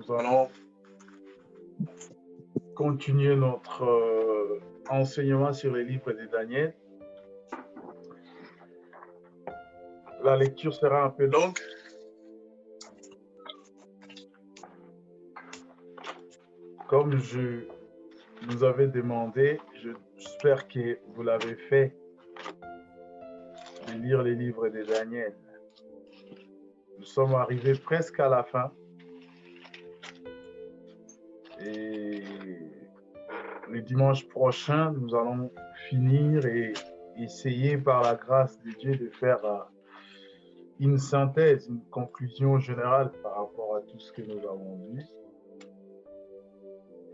nous allons continuer notre enseignement sur les livres de Daniel. La lecture sera un peu longue. Comme je vous avais demandé, j'espère que vous l'avez fait, de lire les livres de Daniel. Nous sommes arrivés presque à la fin. Et le dimanche prochain, nous allons finir et essayer par la grâce de Dieu de faire une synthèse, une conclusion générale par rapport à tout ce que nous avons vu.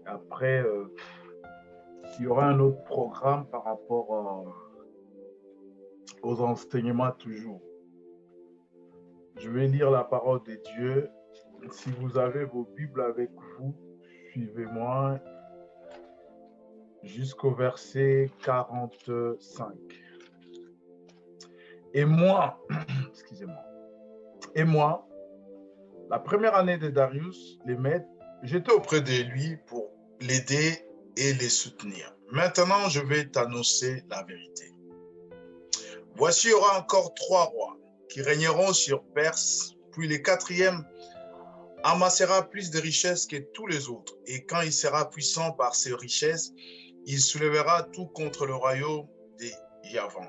Après, il y aura un autre programme par rapport aux enseignements toujours. Je vais lire la parole de Dieu. Si vous avez vos Bibles avec vous, suivez-moi jusqu'au verset 45. Et moi, excusez-moi, et moi, la première année de Darius, les Mèdes, j'étais auprès de lui pour l'aider et les soutenir. Maintenant, je vais t'annoncer la vérité. Voici, il y aura encore 3 rois qui régneront sur Perse, puis le 4e amassera plus de richesses que tous les autres. Et quand il sera puissant par ses richesses, il soulèvera tout contre le royaume des Yavan.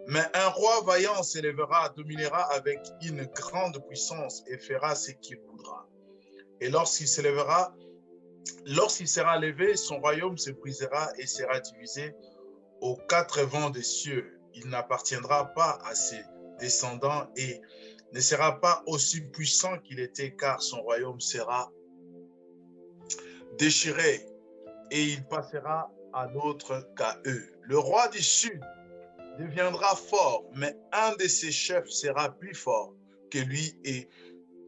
Mais un roi vaillant s'élèvera, dominera avec une grande puissance et fera ce qu'il voudra. Et lorsqu'il sera levé, son royaume se brisera et sera divisé aux 4 vents des cieux. Il n'appartiendra pas à ses descendants et ne sera pas aussi puissant qu'il était, car son royaume sera déchiré et il passera à d'autres qu'à eux. Le roi du sud deviendra fort, mais un de ses chefs sera plus fort que lui et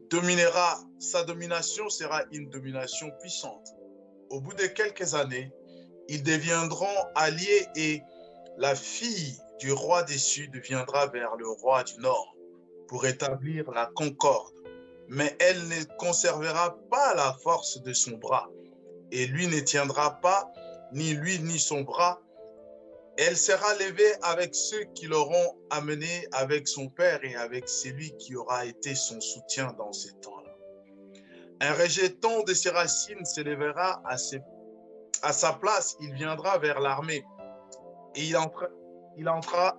dominera. Sa domination sera une domination puissante. Au bout de quelques années, ils deviendront alliés et la fille du roi du sud viendra vers le roi du nord pour établir la concorde. Mais elle ne conservera pas la force de son bras et lui ne tiendra pas, ni lui ni son bras. Elle sera levée avec ceux qui l'auront amenée, avec son père et avec celui qui aura été son soutien dans ces temps-là. Un rejeton de ses racines s'élèvera à sa place, il viendra vers l'armée et il entrera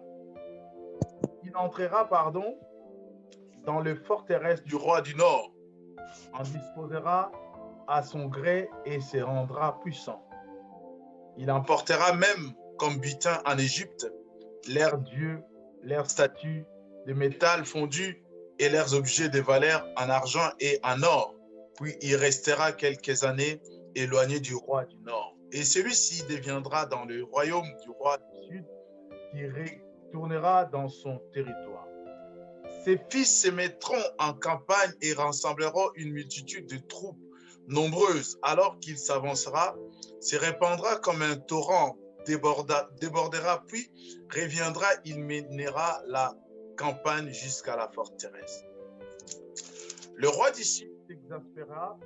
dans le forteresse du roi du Nord, en disposera à son gré et se rendra puissant. Il emportera même comme butin en Égypte leurs dieux, leurs statues de métal fondu et leurs objets de valeur en argent et en or. Puis il restera quelques années éloigné du roi du Nord. Et celui-ci deviendra dans le royaume du roi du Sud qui retournera dans son territoire. Ses fils se mettront en campagne et rassembleront une multitude de troupes nombreuses. Alors qu'il s'avancera, se répandra comme un torrent, débordera, puis reviendra, il mènera la campagne jusqu'à la forteresse. Le roi d'ici s'exaspérera,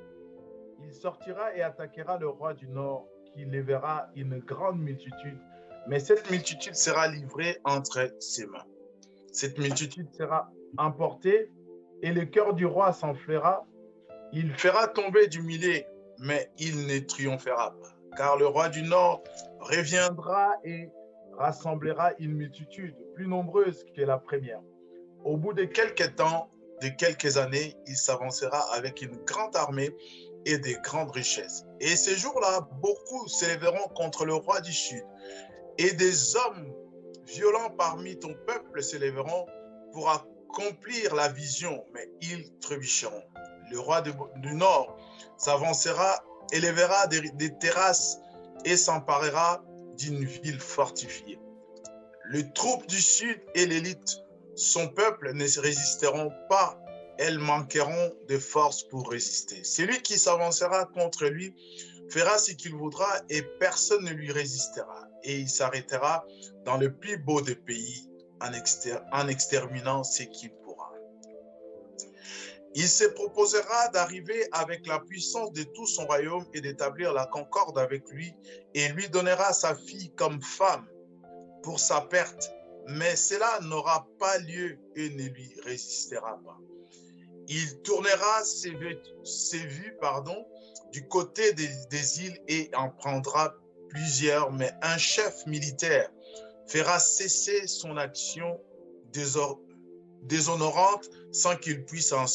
il sortira et attaquera le roi du Nord, qui lèvera une grande multitude, mais cette multitude sera livrée entre ses mains. Cette multitude sera emportée et le cœur du roi s'enflera. Il fera tomber du milieu, mais il ne triomphera pas, car le roi du Nord reviendra et rassemblera une multitude plus nombreuse que la première. Au bout de quelques temps, de quelques années, il s'avancera avec une grande armée et de grandes richesses. Et ces jours-là, beaucoup s'élèveront contre le roi du Sud, et des hommes violents parmi ton peuple s'élèveront pour accomplir la vision, mais ils trébucheront. Le roi du Nord s'avancera, élèvera des terrasses et s'emparera d'une ville fortifiée. Les troupes du Sud et l'élite, son peuple, ne se résisteront pas. Elles manqueront de force pour résister. Celui qui s'avancera contre lui fera ce qu'il voudra et personne ne lui résistera. Et il s'arrêtera dans le plus beau des pays en exterminant ce qu'il pourra. Il se proposera d'arriver avec la puissance de tout son royaume et d'établir la concorde avec lui, et lui donnera sa fille comme femme pour sa perte. Mais cela n'aura pas lieu et ne lui résistera pas. Il tournera ses vues du côté des îles et en prendra plusieurs, mais un chef militaire fera cesser son action déshonorante sans qu'il puisse à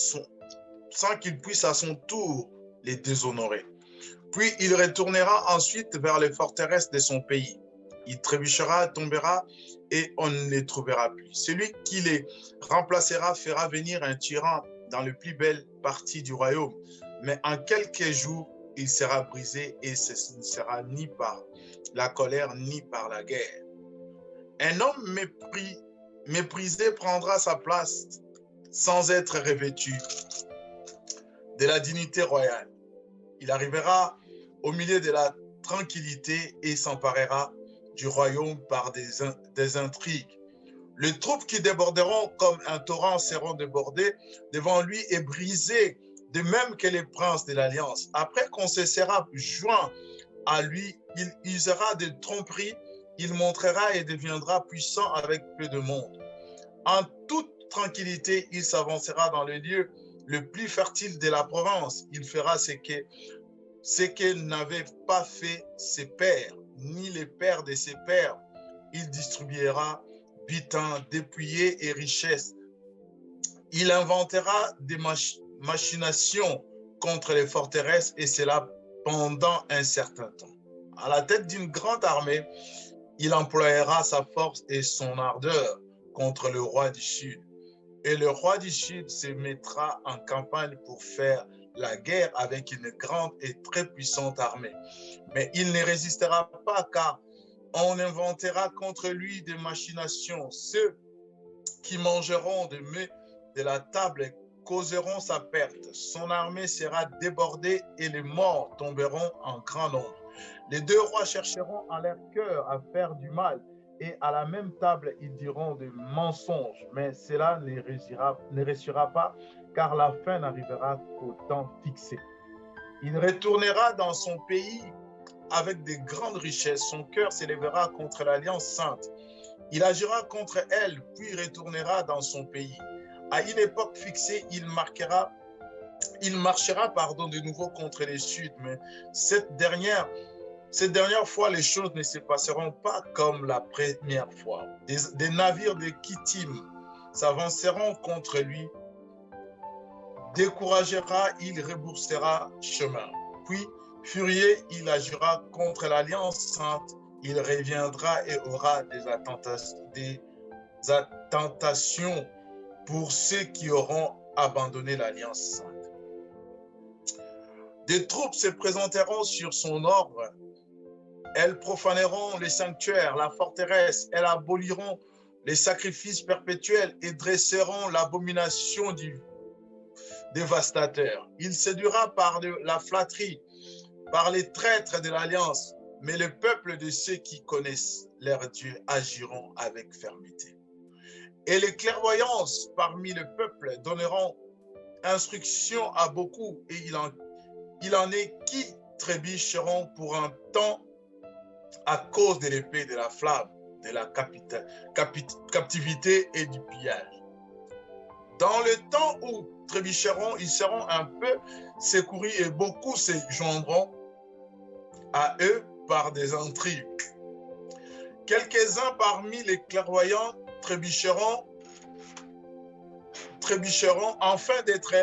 son tour les déshonorer. Puis il retournera ensuite vers les forteresses de son pays. Il trébuchera, tombera et on ne les trouvera plus. Celui qui les remplacera fera venir un tyran dans les plus belles parties du royaume, mais en quelques jours, il sera brisé et ce ne sera ni par la colère ni par la guerre. Un homme méprisé prendra sa place sans être revêtu de la dignité royale. Il arrivera au milieu de la tranquillité et s'emparera du royaume par des intrigues. Les troupes qui déborderont comme un torrent seront débordées devant lui et brisées, de même que les princes de l'Alliance. Après qu'on se sera joint à lui, il usera de tromperies, il montrera et deviendra puissant avec peu de monde. En toute tranquillité, il s'avancera dans le lieu le plus fertile de la province. Il fera ce que n'avaient pas fait ses pères, ni les pères de ses pères. Il distribuera butin, dépouillés et richesses. Il inventera des machinations contre les forteresses, et cela pendant un certain temps. À la tête d'une grande armée, il employera sa force et son ardeur contre le roi du Sud. Et le roi du Sud se mettra en campagne pour faire la guerre avec une grande et très puissante armée. Mais il ne résistera pas, car on inventera contre lui des machinations. Ceux qui mangeront de la table causeront sa perte. Son armée sera débordée et les morts tomberont en grand nombre. Les deux rois chercheront en leur cœur à faire du mal, et à la même table ils diront des mensonges, mais cela ne réussira pas, car la fin n'arrivera qu'au temps fixé. Il retournera dans son pays avec de grandes richesses. Son cœur s'élèvera contre l'Alliance sainte. Il agira contre elle, puis retournera dans son pays. À une époque fixée, il marchera de nouveau contre les Sud, mais cette dernière fois, les choses ne se passeront pas comme la première fois. Des navires de Kittim s'avanceront contre lui. Découragera, il rebroussera chemin. Puis, furieux, il agira contre l'Alliance sainte. Il reviendra et aura des attentations pour ceux qui auront abandonné l'Alliance sainte. Des troupes se présenteront sur son ordre. Elles profaneront les sanctuaires, la forteresse. Elles aboliront les sacrifices perpétuels et dresseront l'abomination du dévastateur. Il séduira par la flatterie, par les traîtres de l'Alliance, mais le peuple de ceux qui connaissent leur Dieu agiront avec fermeté. Et les clairvoyances parmi le peuple donneront instruction à beaucoup, et il en est qui trébucheront pour un temps à cause de l'épée, de la flamme, de la captivité et du pillage. Dans le temps où trébucheront, ils seront un peu secourus et beaucoup se joindront à eux par des intrigues. Quelques-uns parmi les clairvoyants trébucheront afin d'être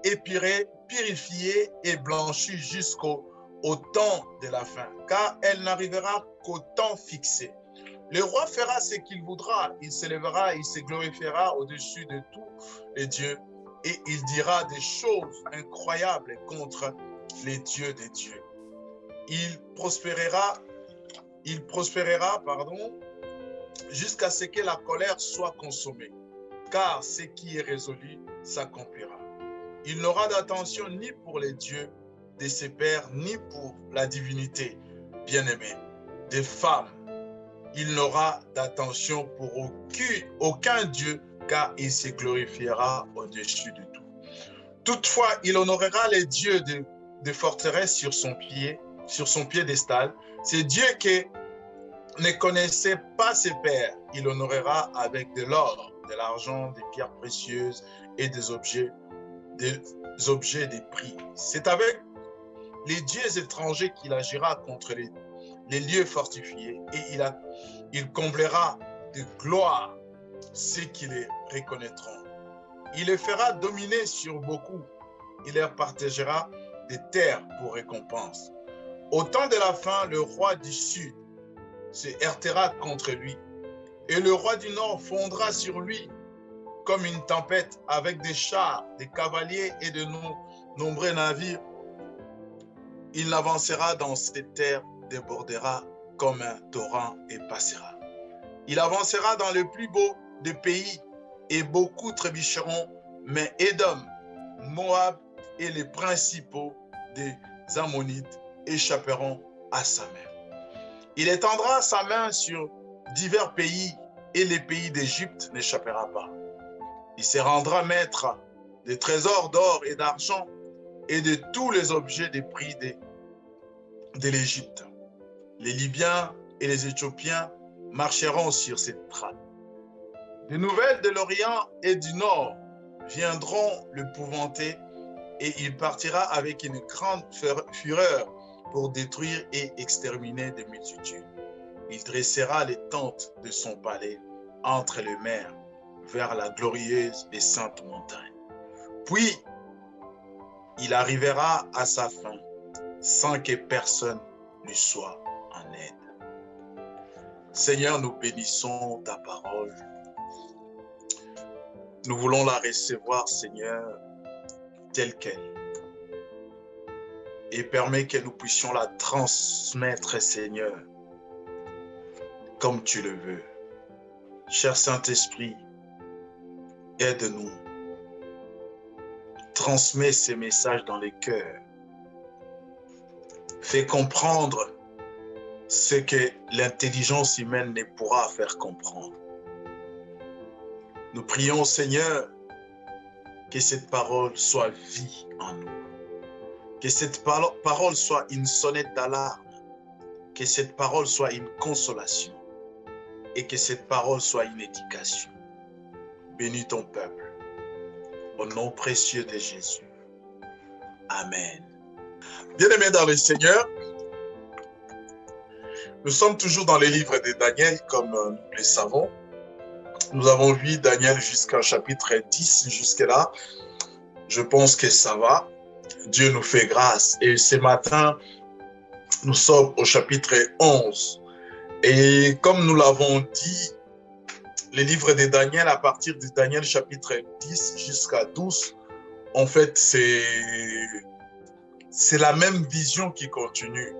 épurés, purifiés et blanchis jusqu'au temps de la fin, car elle n'arrivera qu'au temps fixé. Le roi fera ce qu'il voudra, il s'élèvera, il se glorifiera au-dessus de tous les dieux, et il dira des choses incroyables contre les dieux des dieux. Il prospérera, jusqu'à ce que la colère soit consommée, car ce qui est résolu s'accomplira. Il n'aura d'attention ni pour les dieux de ses pères, ni pour la divinité bien-aimée des femmes. Il n'aura d'attention pour aucun dieu, car il se glorifiera au-dessus de tout. Toutefois, il honorera les dieux de forteresse sur son piédestal. Ces dieux qui ne connaissaient pas ses pères, il honorera avec de l'or, de l'argent, des pierres précieuses et des objets de prix. C'est avec les dieux étrangers qu'il agira contre les lieux fortifiés et il comblera de gloire ceux qui les reconnaîtront. Il les fera dominer sur beaucoup. Il leur partagera des terres pour récompense. Au temps de la fin, le roi du Sud se heurtera contre lui et le roi du Nord fondra sur lui comme une tempête avec des chars, des cavaliers et de nombreux navires. Il avancera dans cette terre, débordera comme un torrent et passera. Il avancera dans le plus beau des pays et beaucoup trébucheront, mais Édom, Moab et les principaux des Ammonites échapperont à sa main. Il étendra sa main sur divers pays et les pays d'Égypte n'échappera pas. Il se rendra maître des trésors d'or et d'argent et de tous les objets des prix de l'Égypte. Les Libyens et les Éthiopiens marcheront sur cette trappe. Des nouvelles de l'Orient et du Nord viendront l'épouvanter et il partira avec une grande fureur pour détruire et exterminer des multitudes. Il dressera les tentes de son palais entre les mers vers la glorieuse et sainte montagne. Puis, il arrivera à sa fin sans que personne lui soit en aide. Seigneur, nous bénissons ta parole. Nous voulons la recevoir, Seigneur, telle qu'elle. Et permets que nous puissions la transmettre, Seigneur, comme tu le veux. Cher Saint-Esprit, aide-nous. Transmets ces messages dans les cœurs. Fais comprendre ce que l'intelligence humaine ne pourra faire comprendre. Nous prions, Seigneur, que cette parole soit vie en nous. Que cette parole soit une sonnette d'alarme. Que cette parole soit une consolation. Et que cette parole soit une éducation. Bénis ton peuple. Au nom précieux de Jésus. Amen. Bien-aimés dans le Seigneur, nous sommes toujours dans les livres de Daniel, comme nous le savons. Nous avons vu Daniel jusqu'au chapitre 10, jusque-là. Je pense que ça va. Dieu nous fait grâce. Et ce matin, nous sommes au chapitre 11. Et comme nous l'avons dit, les livres de Daniel, à partir de Daniel chapitre 10 jusqu'à 12, en fait, c'est la même vision qui continue.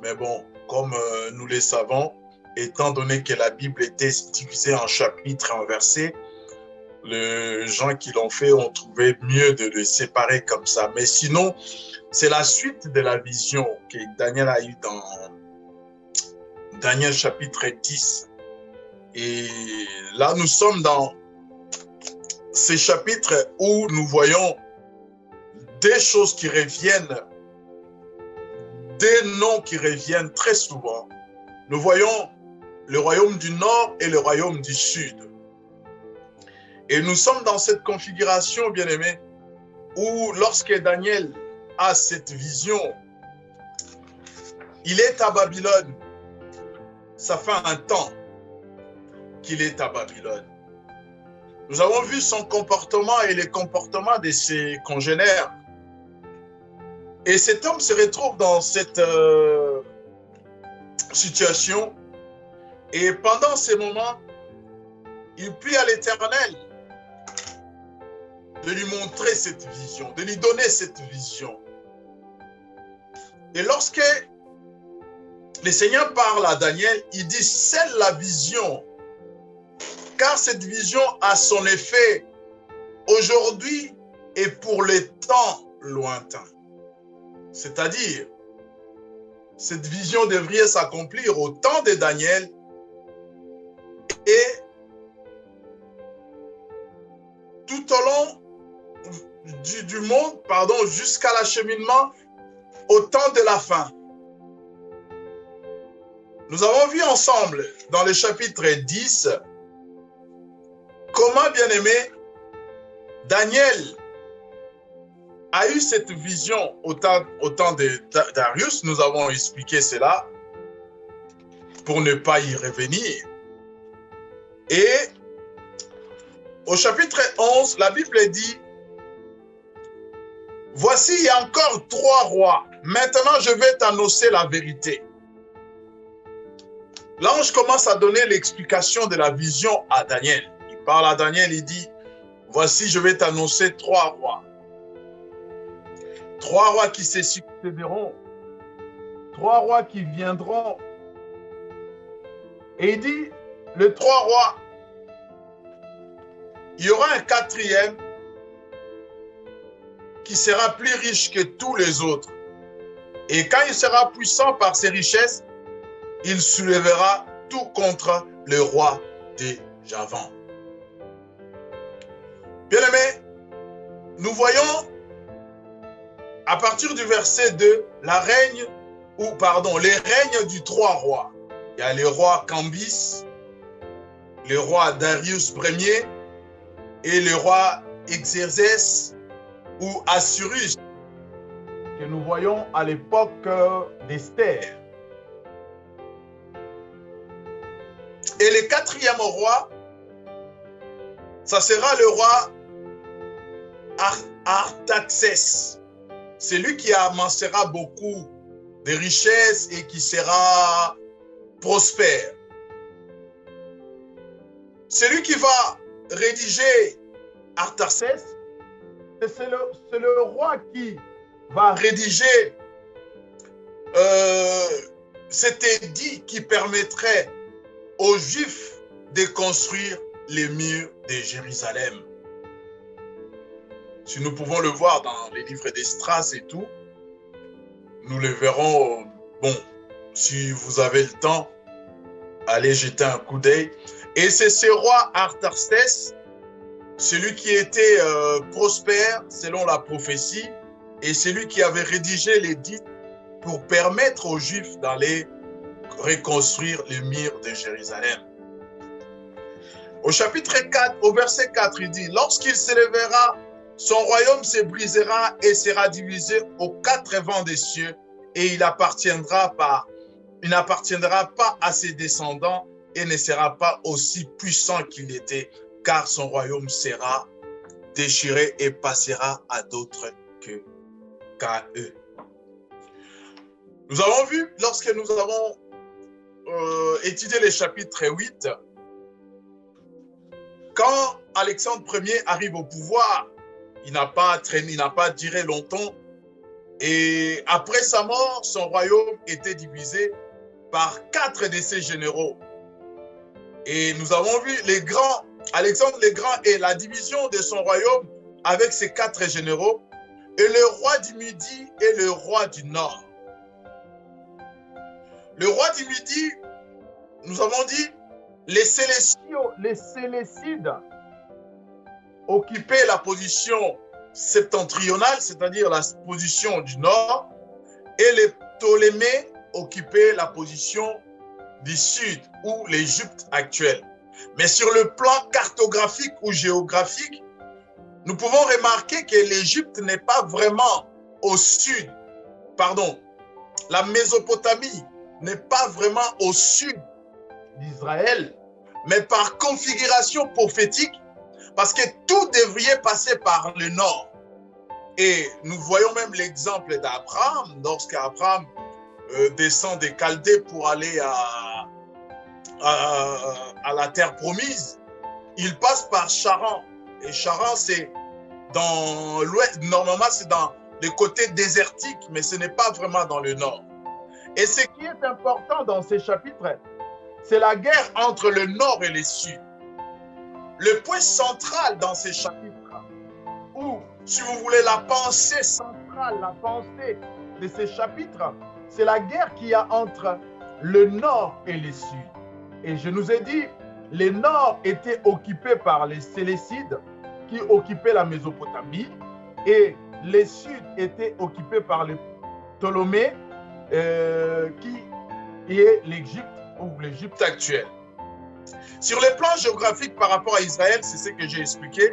Mais bon, comme nous le savons, étant donné que la Bible était divisée en chapitres et en versets, les gens qui l'ont fait ont trouvé mieux de le séparer comme ça. Mais sinon, c'est la suite de la vision que Daniel a eue dans Daniel chapitre 10. Et là, nous sommes dans ces chapitres où nous voyons des choses qui reviennent, des noms qui reviennent très souvent. Nous voyons le royaume du Nord et le royaume du Sud. Et nous sommes dans cette configuration, bien-aimés, où lorsque Daniel a cette vision, il est à Babylone. Ça fait un temps qu'il est à Babylone. Nous avons vu son comportement et le comportement de ses congénères. Et cet homme se retrouve dans cette situation. Et pendant ces moments, il prie à l'Éternel de lui montrer cette vision, de lui donner cette vision. Et lorsque le Seigneur parle à Daniel, il dit « scelle la vision ». Car cette vision a son effet aujourd'hui et pour les temps lointains. C'est-à-dire, cette vision devrait s'accomplir au temps de Daniel et tout au long du monde, pardon, jusqu'à l'acheminement au temps de la fin. Nous avons vu ensemble dans le chapitre 10 comment, bien-aimé, Daniel a eu cette vision au temps de Darius. Nous avons expliqué cela pour ne pas y revenir. Et au chapitre 11, la Bible dit, « Voici, il y a encore 3 rois. Maintenant, je vais t'annoncer la vérité. » L'ange commence à donner l'explication de la vision à Daniel. Il parle à Daniel, il dit, « Voici, je vais t'annoncer 3 rois. 3 rois qui se succéderont. 3 rois qui viendront. » Et il dit, les 3 rois, il y aura un 4e qui sera plus riche que tous les autres. Et quand il sera puissant par ses richesses, il soulèvera tout contre le roi de Javan. Bien-aimés, nous voyons à partir du verset 2, les règnes du 3 rois. Il y a le roi Cambis, le roi Darius Ier et le roi Xerxès ou Assyrus, que nous voyons à l'époque d'Esther. Et le 4e roi, ça sera le roi Artaxès. C'est lui qui amassera beaucoup de richesses et qui sera prospère. Celui qui va rédiger Artaxès, c'est le roi qui va rédiger cet édit qui permettrait aux Juifs de construire les murs de Jérusalem. Si nous pouvons le voir dans les livres d'Esdras et tout, nous le verrons. Bon, si vous avez le temps, allez jeter un coup d'œil. Et c'est ce roi Artaxès, celui qui était prospère selon la prophétie, et celui qui avait rédigé l'édit pour permettre aux Juifs d'aller reconstruire les murs de Jérusalem. Au chapitre 4, au verset 4, il dit, « Lorsqu'il s'élèvera, son royaume se brisera et sera divisé aux 4 vents des cieux, et il n'appartiendra pas à ses descendants et ne sera pas aussi puissant qu'il était, car son royaume sera déchiré et passera à d'autres qu'à eux. » Nous avons vu, lorsque nous avons étudié le chapitre 8, quand Alexandre Ier arrive au pouvoir, il n'a pas duré longtemps. Et après sa mort, son royaume était divisé par 4 de ses généraux. Et nous avons vu Alexandre le Grand et la division de son royaume avec ses 4 généraux, et le roi du Midi et le roi du Nord. Le roi du Midi, nous avons dit, les Séleucides occupaient la position septentrionale, c'est-à-dire la position du nord, et les Ptolémées occupaient la position du sud, ou l'Égypte actuelle. Mais sur le plan cartographique ou géographique, nous pouvons remarquer que l'Égypte n'est pas vraiment au sud. Pardon, la Mésopotamie n'est pas vraiment au sud d'Israël, mais par configuration prophétique, parce que tout devrait passer par le nord. Et nous voyons même l'exemple d'Abraham, lorsqu'Abraham descend des Chaldées pour aller à la terre promise, il passe par Charan. Et Charan, c'est dans l'ouest, normalement c'est dans le côté désertique, mais ce n'est pas vraiment dans le nord. Et ce qui est important dans ces chapitres, c'est la guerre entre le nord et le sud. Le point central dans ces chapitres, ou si vous voulez la pensée centrale, la pensée de ces chapitres, c'est la guerre qu'il y a entre le nord et le sud. Et je nous ai dit, le nord était occupé par les Séleucides qui occupaient la Mésopotamie, et les Sud étaient occupés par les Ptolémées, qui est l'Égypte ou l'Égypte actuelle. Sur le plan géographique par rapport à Israël, c'est ce que j'ai expliqué.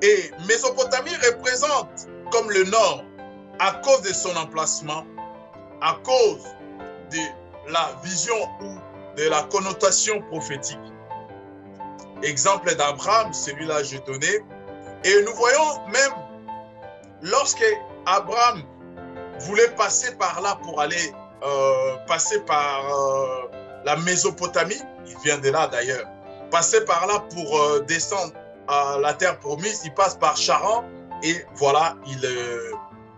Et Mésopotamie représente comme le nord à cause de son emplacement, à cause de la vision ou de la connotation prophétique. Exemple d'Abraham, celui-là j'ai donné. Et nous voyons même lorsque Abraham voulait passer par là pour aller passer par la Mésopotamie, il vient de là d'ailleurs, passer par là pour descendre à la terre promise, il passe par Charan et voilà,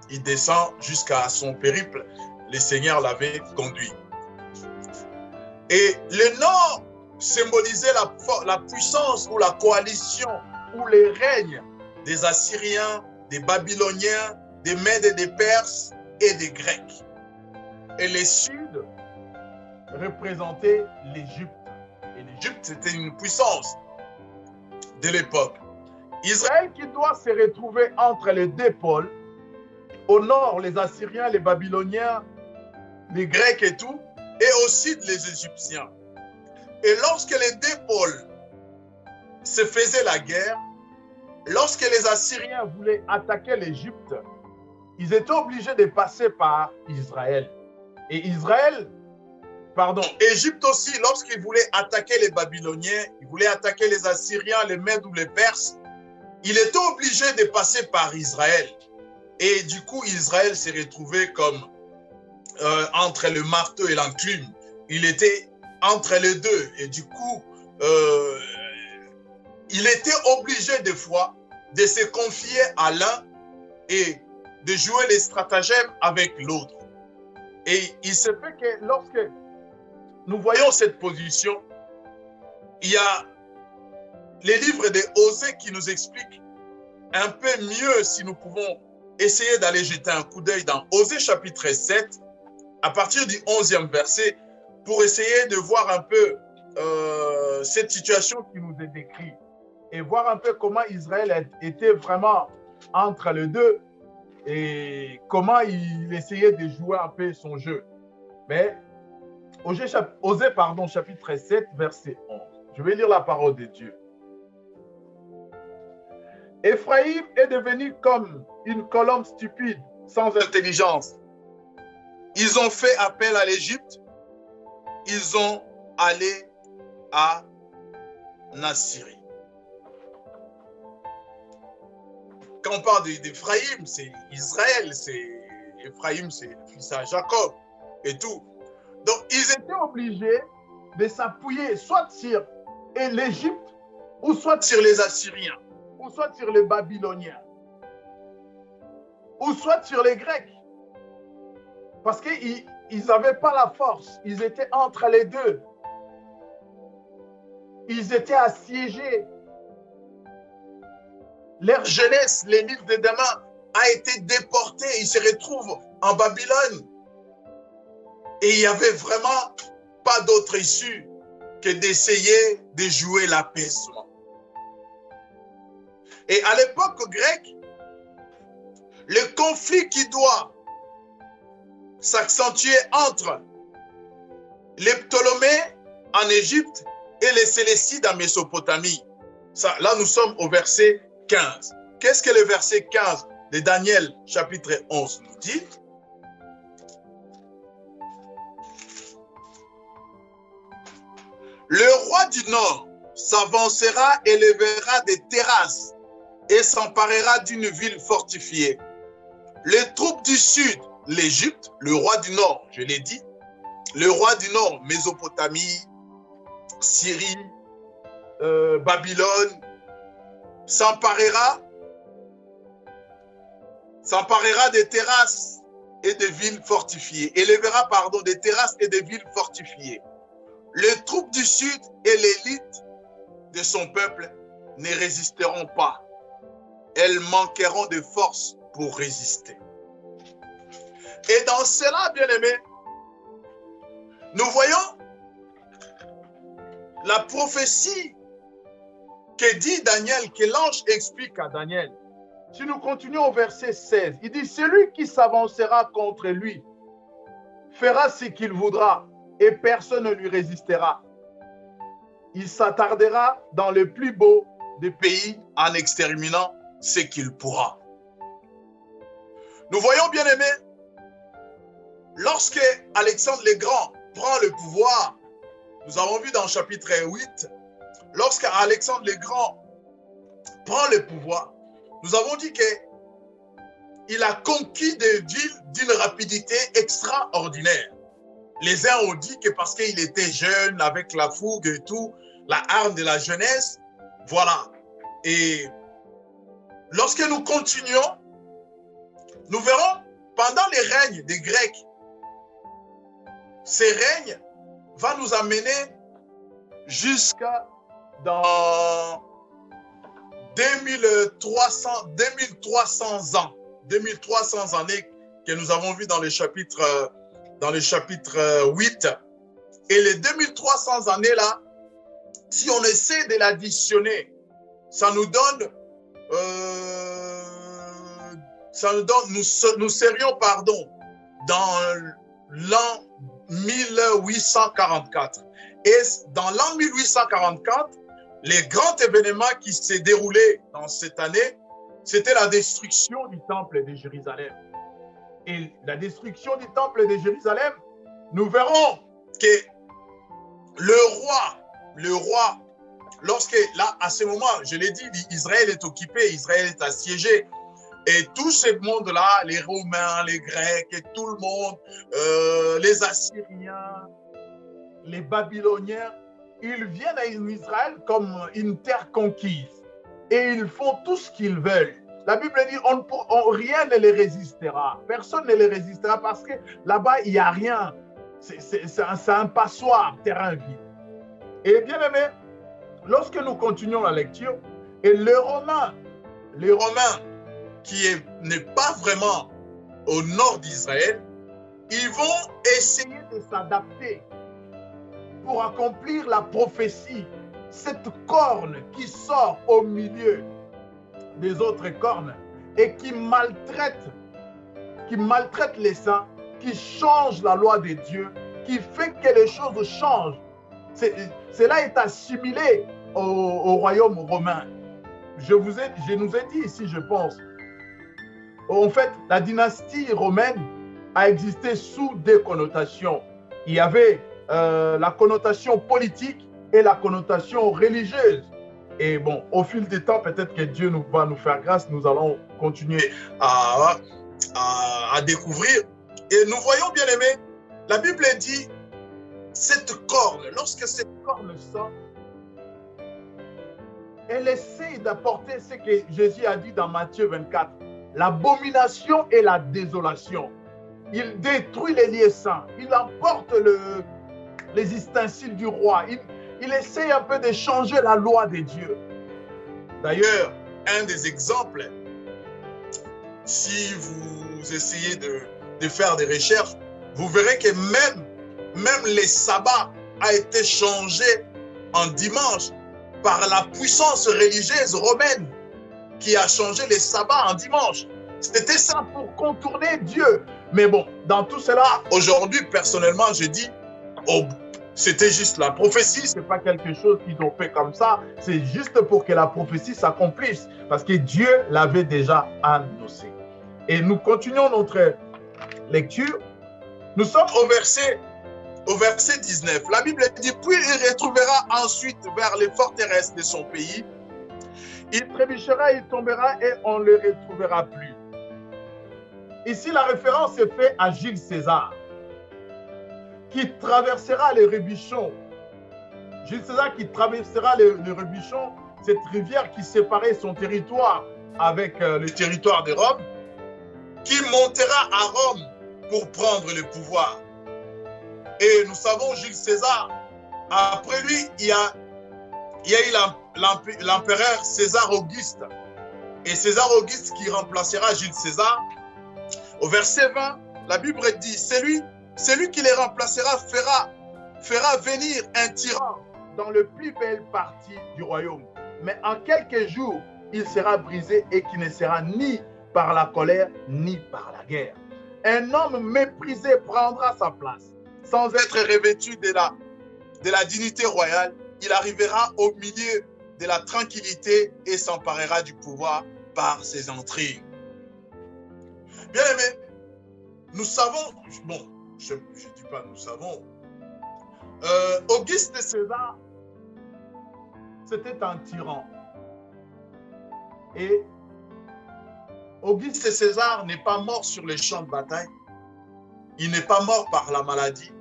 il descend jusqu'à son périple. Le Seigneur l'avait conduit. Et le nord symbolisait la puissance ou la coalition ou les règnes des Assyriens, des Babyloniens, des Mèdes et des Perses et des Grecs. Et le sud représentait l'Égypte. Et l'Égypte, c'était une puissance de l'époque. Israël qui doit se retrouver entre les deux pôles, au nord, les Assyriens, les Babyloniens, les Grecs et tout, et au sud, les Égyptiens. Et lorsque les deux pôles se faisaient la guerre, lorsque les Assyriens voulaient attaquer l'Égypte, ils étaient obligés de passer par Israël. Et Égypte aussi, lorsqu'ils voulaient attaquer les Babyloniens, ils voulaient attaquer les Assyriens, les Mèdes ou les Perses, il était obligé de passer par Israël. Et du coup, Israël s'est retrouvé comme entre le marteau et l'enclume. Il était entre les deux. Et du coup, il était obligé des fois de se confier à l'un et de jouer les stratagèmes avec l'autre. Et il se fait que lorsque nous voyons cette position, il y a les livres de Osée qui nous expliquent un peu mieux, si nous pouvons essayer d'aller jeter un coup d'œil dans Osée chapitre 7, à partir du 11e verset, pour essayer de voir un peu cette situation qui nous est décrite et voir un peu comment Israël était vraiment entre les deux et comment il essayait de jouer un peu son jeu. Mais Osée, chapitre 7, verset 11. Je vais lire la parole de Dieu. Éphraïm est devenu comme une colombe stupide, sans intelligence. Ils ont fait appel à l'Égypte, ils ont allé à Assyrie. Quand on parle d'Éphraïm, c'est Israël, Éphraïm, c'est le fils à Jacob et tout. Donc, ils étaient obligés de s'appuyer soit sur l'Égypte, ou soit sur les Assyriens, ou soit sur les Babyloniens, ou soit sur les Grecs. Parce qu'ils n'avaient pas la force, ils étaient entre les deux. Ils étaient assiégés. Leur jeunesse, l'élite de Damas, a été déportée. Ils se retrouvent en Babylone. Et il n'y avait vraiment pas d'autre issue que d'essayer de jouer l'apaisement. Et à l'époque grecque, le conflit qui doit s'accentuer entre les Ptolémées en Égypte et les Séleucides en Mésopotamie. Ça, là, nous sommes au verset 15. Qu'est-ce que le verset 15 de Daniel chapitre 11 nous dit? Le roi du Nord s'avancera et lèvera des terrasses et s'emparera d'une ville fortifiée. Les troupes du Sud, l'Égypte, le roi du Nord, je l'ai dit, le roi du Nord, Mésopotamie, Syrie, Babylone, s'emparera des terrasses et des villes fortifiées, élèvera, des terrasses et des villes fortifiées. Les troupes du Sud et l'élite de son peuple ne résisteront pas. Elles manqueront de force pour résister. Et dans cela, bien-aimés, nous voyons la prophétie que dit Daniel, que l'ange explique à Daniel. Si nous continuons au verset 16, il dit, celui qui s'avancera contre lui fera ce qu'il voudra et personne ne lui résistera. Il s'attardera dans le plus beau des pays en exterminant ce qu'il pourra. Nous voyons, bien aimés, lorsque Alexandre le Grand prend le pouvoir, nous avons vu dans le chapitre 8, lorsque Alexandre le Grand prend le pouvoir, nous avons dit qu'il a conquis des villes d'une rapidité extraordinaire. Les uns ont dit que parce qu'il était jeune, avec la fougue et tout, la arme de la jeunesse, voilà. Et lorsque nous continuons, nous verrons pendant les règnes des Grecs, ces règnes vont nous amener jusqu'à dans 2300 ans, 2300 années que nous avons vu dans le chapitre 8. Et les 2300 années là, si on essaie de l'additionner, ça nous donne, nous serions, dans l'an 1844. Et dans l'an 1844, les grands événements qui s'est déroulé dans cette année, c'était la destruction du temple de Jérusalem. Et la destruction du temple de Jérusalem, nous verrons que le roi, lorsque là, à ce moment, je l'ai dit, Israël est occupé, Israël est assiégé. Et tout ce monde-là, les Romains, les Grecs, et tout le monde, les Assyriens, les Babyloniens, ils viennent à Israël comme une terre conquise. Et ils font tout ce qu'ils veulent. La Bible dit, rien ne les résistera. Personne ne les résistera parce que là-bas, il n'y a rien. C'est un passoire, terrain vide. Et bien aimé, lorsque nous continuons la lecture, et les Romains qui n'est pas vraiment au nord d'Israël, ils vont essayer de s'adapter pour accomplir la prophétie, cette corne qui sort au milieu des autres cornes et qui maltraite les saints, qui change la loi de Dieu, qui fait que les choses changent. Cela est assimilé au royaume romain. Je nous ai dit ici, je pense, en fait, la dynastie romaine a existé sous deux connotations. Il y avait la connotation politique et la connotation religieuse. Et bon, au fil du temps, peut-être que Dieu va nous faire grâce, nous allons continuer à découvrir. Et nous voyons, bien aimés, la Bible dit, cette corne, lorsque cette corne sort, elle essaie d'apporter ce que Jésus a dit dans Matthieu 24, l'abomination et la désolation. Il détruit les lieux saints, il emporte les ustensiles du roi, il essaie un peu de changer la loi de Dieu. D'ailleurs, un des exemples, si vous essayez de faire des recherches, vous verrez que même les sabbats a été changé en dimanche par la puissance religieuse romaine qui a changé les sabbats en dimanche. C'était ça pour contourner Dieu. Mais bon, dans tout cela, aujourd'hui, personnellement, je dis, c'était juste la prophétie, ce n'est pas quelque chose qu'ils ont fait comme ça, c'est juste pour que la prophétie s'accomplisse, parce que Dieu l'avait déjà annoncé. Et nous continuons notre lecture. Nous sommes au verset 19. La Bible dit, puis il retrouvera ensuite vers les forteresses de son pays. Il trébuchera, il tombera et on ne le retrouvera plus. Ici, la référence est faite à Jules César, qui traversera les Rébuchons. Jules César qui traversera les Rébuchons, cette rivière qui séparait son territoire avec le territoire de Rome, qui montera à Rome pour prendre le pouvoir. Et nous savons, Jules César, après lui, il y a eu l'empereur César Auguste. Et César Auguste qui remplacera Jules César. Au verset 20, la Bible dit, celui qui les remplacera fera venir un tyran dans le plus belle partie du royaume. Mais en quelques jours, il sera brisé et qui ne sera ni par la colère, ni par la guerre. Un homme méprisé prendra sa place. Sans être revêtu de la dignité royale, il arrivera au milieu de la tranquillité et s'emparera du pouvoir par ses intrigues. Bien aimé, nous savons, bon, je ne dis pas nous savons, Auguste César, c'était un tyran. Et Auguste César n'est pas mort sur les champs de bataille. Il n'est pas mort par la maladie.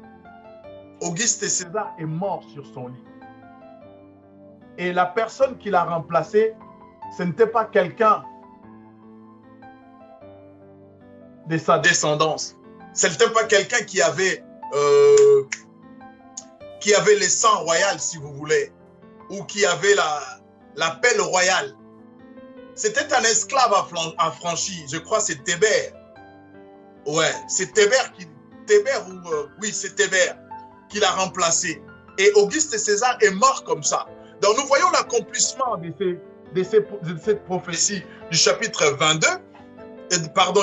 Auguste César est mort sur son lit. Et la personne qui l'a remplacé, ce n'était pas quelqu'un de sa descendance. Ce n'était pas quelqu'un qui avait le sang royal, si vous voulez, ou qui avait la pelle royale. C'était un esclave affranchi. Je crois que c'est Tébert. Ouais, c'est Tébert c'est Tébert qui l'a remplacé. Et Auguste César est mort comme ça. Donc nous voyons l'accomplissement de cette prophétie du chapitre 22,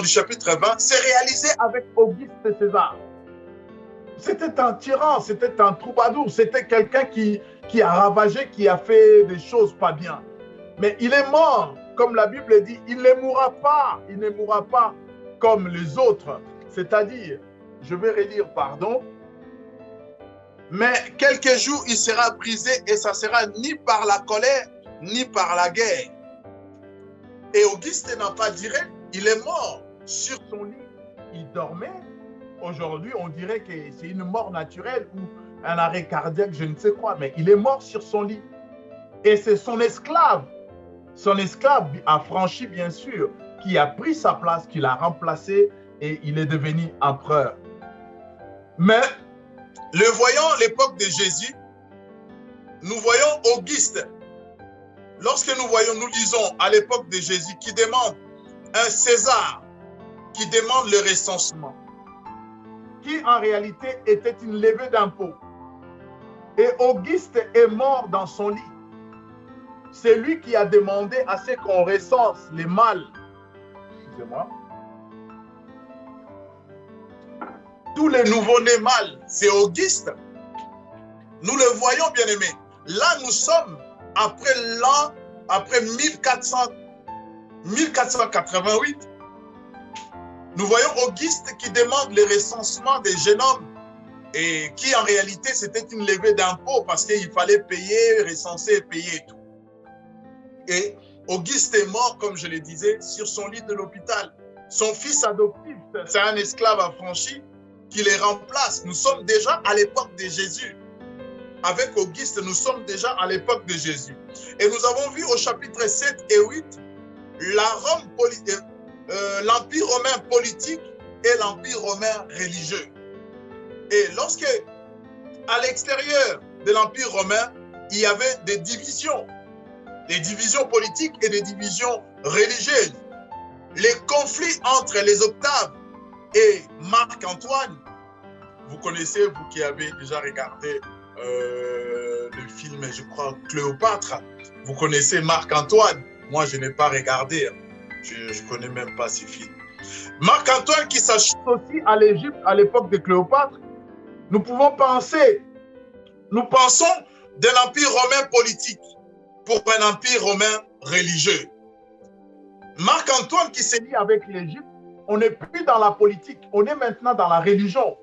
du chapitre 20, c'est réalisé avec Auguste César. C'était un tyran, c'était un troubadour, c'était quelqu'un qui a ravagé, qui a fait des choses pas bien. Mais il est mort, comme la Bible dit, il ne mourra pas comme les autres. C'est-à-dire, je vais relire, pardon, mais quelques jours, il sera brisé et ça sera ni par la colère, ni par la guerre. Et Auguste n'a pas duré, il est mort sur son lit. Il dormait. Aujourd'hui, on dirait que c'est une mort naturelle ou un arrêt cardiaque, je ne sais quoi, mais il est mort sur son lit. Et c'est son esclave affranchi, bien sûr, qui a pris sa place, qui l'a remplacé et il est devenu empereur. Mais le voyant l'époque de Jésus, nous voyons Auguste. Lorsque nous lisons à l'époque de Jésus qui demande un César, qui demande le recensement, qui en réalité était une levée d'impôts. Et Auguste est mort dans son lit. C'est lui qui a demandé à ce qu'on recense les mâles. Excusez-moi. Tous les nouveau-nés mâles, c'est Auguste. Nous le voyons, bien aimé. Là, nous sommes après 1488. Nous voyons Auguste qui demande le recensement des jeunes hommes et qui, en réalité, c'était une levée d'impôts parce qu'il fallait payer, recenser, payer et tout. Et Auguste est mort, comme je le disais, sur son lit de l'hôpital. Son fils adoptif, c'est un esclave affranchi qui les remplace. Nous sommes déjà à l'époque de Jésus. Avec Auguste, nous sommes déjà à l'époque de Jésus. Et nous avons vu au chapitre 7 et 8 l'Empire romain politique et l'Empire romain religieux. Et lorsque, à l'extérieur de l'Empire romain, il y avait des divisions politiques et des divisions religieuses. Les conflits entre les Octaves et Marc-Antoine, vous connaissez, vous qui avez déjà regardé le film, je crois, Cléopâtre, vous connaissez Marc-Antoine. Moi, je n'ai pas regardé. Je ne connais même pas ces films. Marc-Antoine qui s'associe à l'Égypte à l'époque de Cléopâtre, nous pensons de l'Empire romain politique pour un empire romain religieux. Marc-Antoine qui s'est lié avec l'Égypte, on n'est plus dans la politique, on est maintenant dans la religion.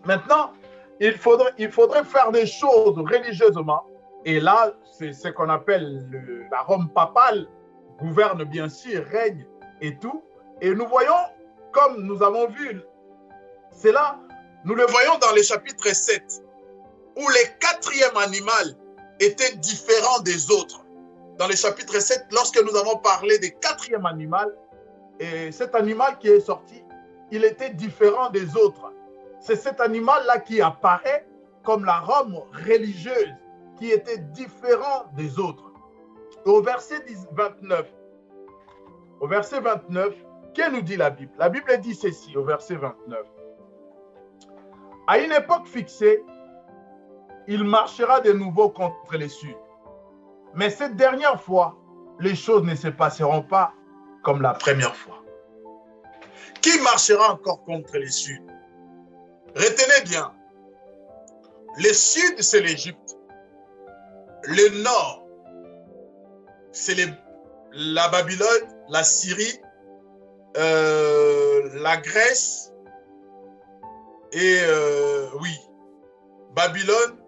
Maintenant, il faudrait faire des choses religieusement. Et là, c'est ce qu'on appelle la Rome papale, gouverne bien sûr, règne et tout. Et nous voyons, comme nous avons vu, c'est là, nous le voyons dans le chapitre 7, où le quatrième animal était différent des autres. Dans le chapitre 7, lorsque nous avons parlé du quatrième animal, et cet animal qui est sorti, il était différent des autres. C'est cet animal-là qui apparaît comme la Rome religieuse, qui était différent des autres. Au verset 29, que nous dit la Bible? La Bible dit ceci au verset 29. À une époque fixée, il marchera de nouveau contre les Sud. Mais cette dernière fois, les choses ne se passeront pas comme la première fois. Qui marchera encore contre les Sud? Retenez bien, le Sud, c'est l'Égypte. Le Nord, c'est la Babylone, la Syrie, la Grèce et oui, Babylone,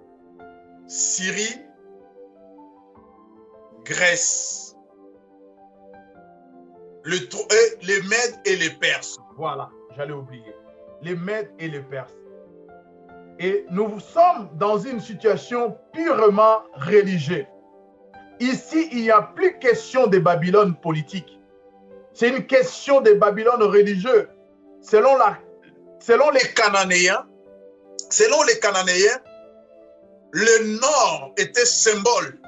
Syrie, Grèce, les Mèdes et les Perses. Voilà, j'allais oublier. Les Mèdes et les Perses. Et nous sommes dans une situation purement religieuse. Ici, il n'y a plus question de Babylone politique. C'est une question de Babylone religieux. Selon les Cananéens, le nord était symbole.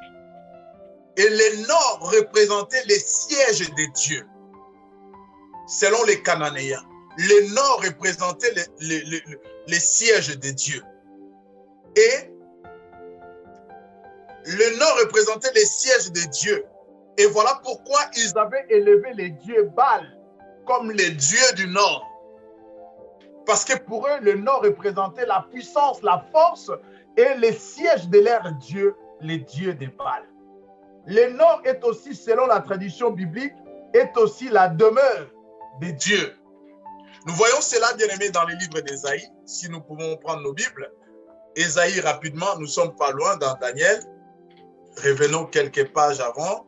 Et le nord représentait les sièges des dieux. Selon les Cananéens, le nord représentait les sièges des dieux. Et le nord représentait les sièges des dieux. Et voilà pourquoi ils avaient élevé les dieux Baal comme les dieux du nord. Parce que pour eux, le nord représentait la puissance, la force et les sièges de leur dieu, les dieux de Baal. Le nord est aussi, selon la tradition biblique, est aussi la demeure des dieux. Nous voyons cela, bien aimé, dans les livres d'Ésaïe. Si nous pouvons prendre nos Bibles. Ésaïe, rapidement, nous ne sommes pas loin dans Daniel. Revenons quelques pages avant.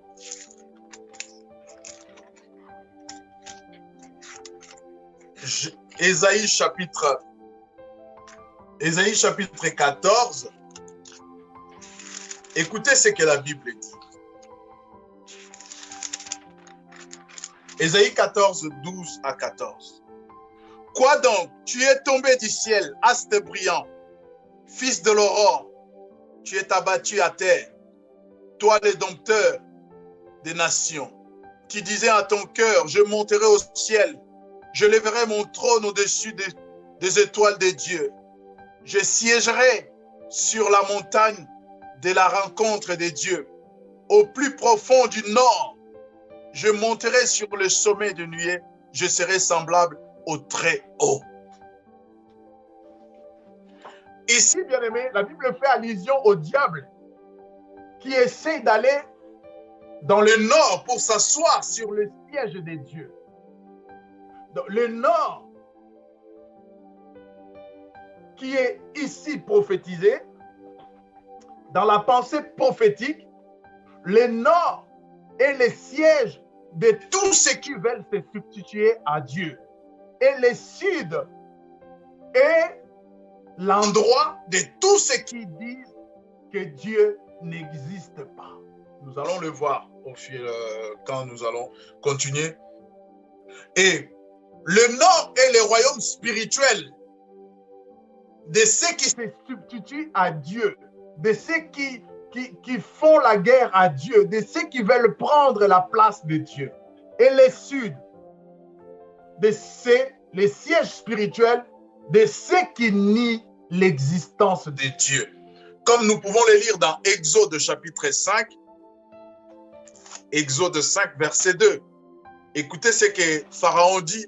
Ésaïe chapitre 14. Écoutez ce que la Bible dit. Ésaïe 14, 12 à 14. Quoi donc? Tu es tombé du ciel, astre brillant, fils de l'aurore. Tu es abattu à terre, toi le dompteur des nations. Tu disais à ton cœur, je monterai au ciel, je lèverai mon trône au-dessus des étoiles de Dieu. Je siégerai sur la montagne de la rencontre des dieux. Au plus profond du nord, je monterai sur le sommet de nuée, je serai semblable au très haut. Ici, bien aimé, la Bible fait allusion au diable qui essaie d'aller dans le nord pour s'asseoir sur le siège des dieux. Donc, le nord qui est ici prophétisé, dans la pensée prophétique, le nord est le siège de tous ceux qui veulent se substituer à Dieu. Et le sud est l'endroit de tous ceux qui disent que Dieu n'existe pas. Nous allons le voir quand nous allons continuer. Et le nord est le royaume spirituel de ceux qui se substituent à Dieu, de ceux qui font la guerre à Dieu, de ceux qui veulent prendre la place de Dieu. Et le sud, les sièges spirituels de ceux qui nient l'existence de Dieu. Comme nous pouvons le lire dans Exode chapitre 5, Exode 5, verset 2. Écoutez ce que Pharaon dit.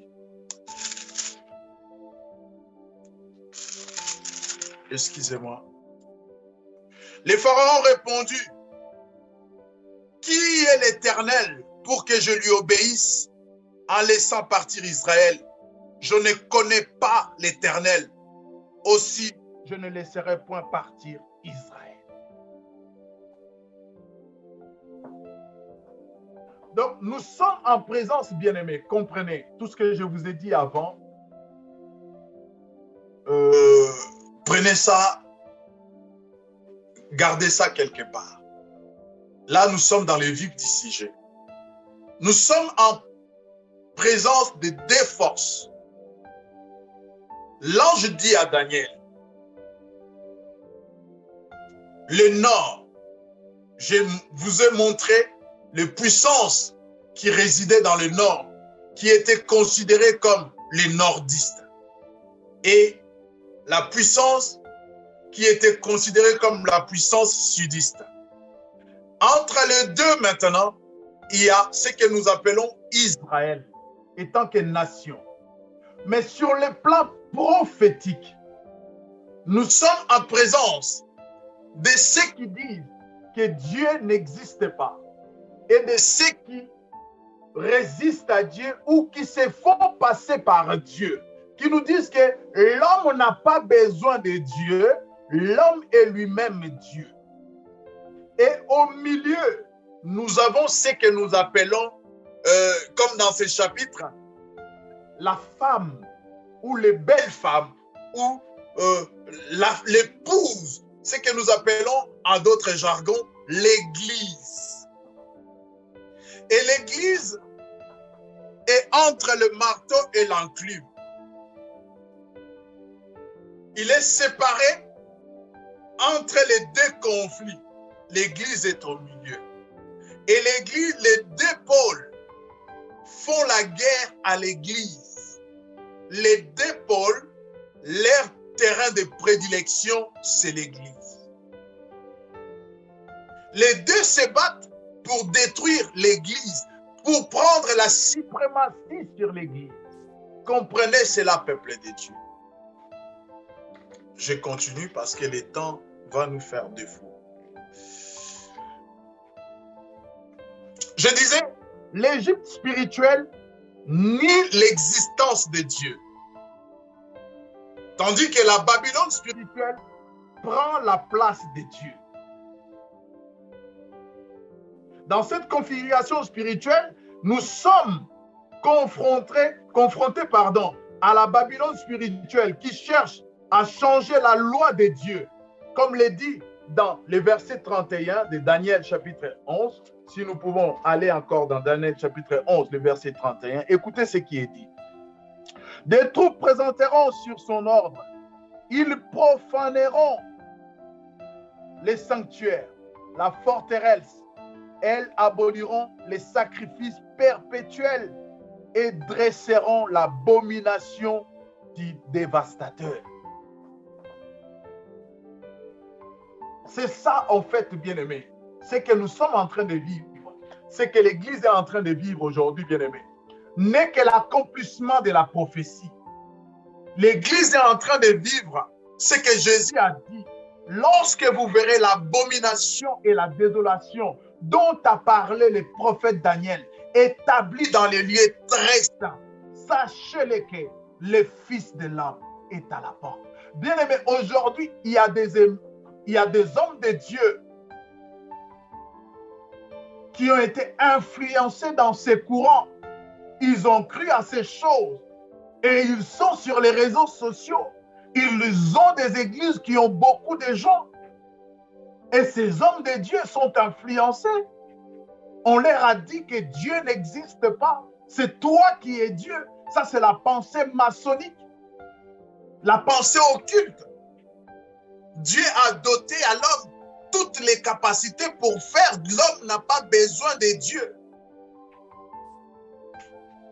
Excusez-moi. Les pharaons répondit, qui est l'Éternel pour que je lui obéisse en laissant partir Israël? Je ne connais pas l'Éternel. Aussi, je ne laisserai point partir Israël. Donc, nous sommes en présence, bien-aimés. Comprenez tout ce que je vous ai dit avant. Prenez ça, gardez ça quelque part. Là, nous sommes dans le vif du sujet. Nous sommes en présence de deux forces. L'ange dit à Daniel, le nord, je vous ai montré les puissances qui résidaient dans le nord, qui étaient considérées comme les nordistes. Et la puissance qui était considérée comme la puissance sudiste. Entre les deux maintenant, il y a ce que nous appelons Israël, étant que nation. Mais sur le plan prophétique, nous sommes en présence de ceux qui disent que Dieu n'existe pas et de ceux qui résistent à Dieu ou qui se font passer par Dieu, qui nous disent que l'homme n'a pas besoin de Dieu, l'homme est lui-même Dieu. Et au milieu, nous avons ce que nous appelons, comme dans ce chapitre, la femme ou les belles femmes ou l'épouse, ce que nous appelons en d'autres jargons l'Église. Et l'Église est entre le marteau et l'enclume. Il est séparé entre les deux conflits. L'Église est au milieu. Et l'Église, les deux pôles font la guerre à l'Église. Les deux pôles, leur terrain de prédilection, c'est l'Église. Les deux se battent pour détruire l'Église, pour prendre la suprématie sur l'Église. Comprenez cela, peuple de Dieu. Je continue parce que le temps va nous faire défaut. Je disais, l'Égypte spirituelle nie l'existence de Dieu. Tandis que la Babylone spirituelle prend la place de Dieu. Dans cette configuration spirituelle, nous sommes confrontés à la Babylone spirituelle qui cherche à changer la loi de Dieu. Comme le dit dans le verset 31 de Daniel chapitre 11, si nous pouvons aller encore dans Daniel chapitre 11, le verset 31, écoutez ce qui est dit. Des troupes présenteront sur son ordre, ils profaneront les sanctuaires, la forteresse, elles aboliront les sacrifices perpétuels et dresseront l'abomination du dévastateur. C'est ça, en fait, bien-aimé. C'est que nous sommes en train de vivre. C'est que l'Église est en train de vivre aujourd'hui, bien-aimé. N'est que l'accomplissement de la prophétie. L'Église est en train de vivre ce que Jésus a dit. Lorsque vous verrez l'abomination et la désolation dont a parlé le prophète Daniel, établi dans les lieux très saints, sachez-le que le Fils de l'homme est à la porte. Bien-aimé, aujourd'hui, il y a des hommes de Dieu qui ont été influencés dans ces courants. Ils ont cru à ces choses et ils sont sur les réseaux sociaux. Ils ont des églises qui ont beaucoup de gens. Et ces hommes de Dieu sont influencés. On leur a dit que Dieu n'existe pas. C'est toi qui es Dieu. Ça, c'est la pensée maçonnique. La pensée occulte. Dieu a doté à l'homme toutes les capacités pour faire. L'homme n'a pas besoin de Dieu.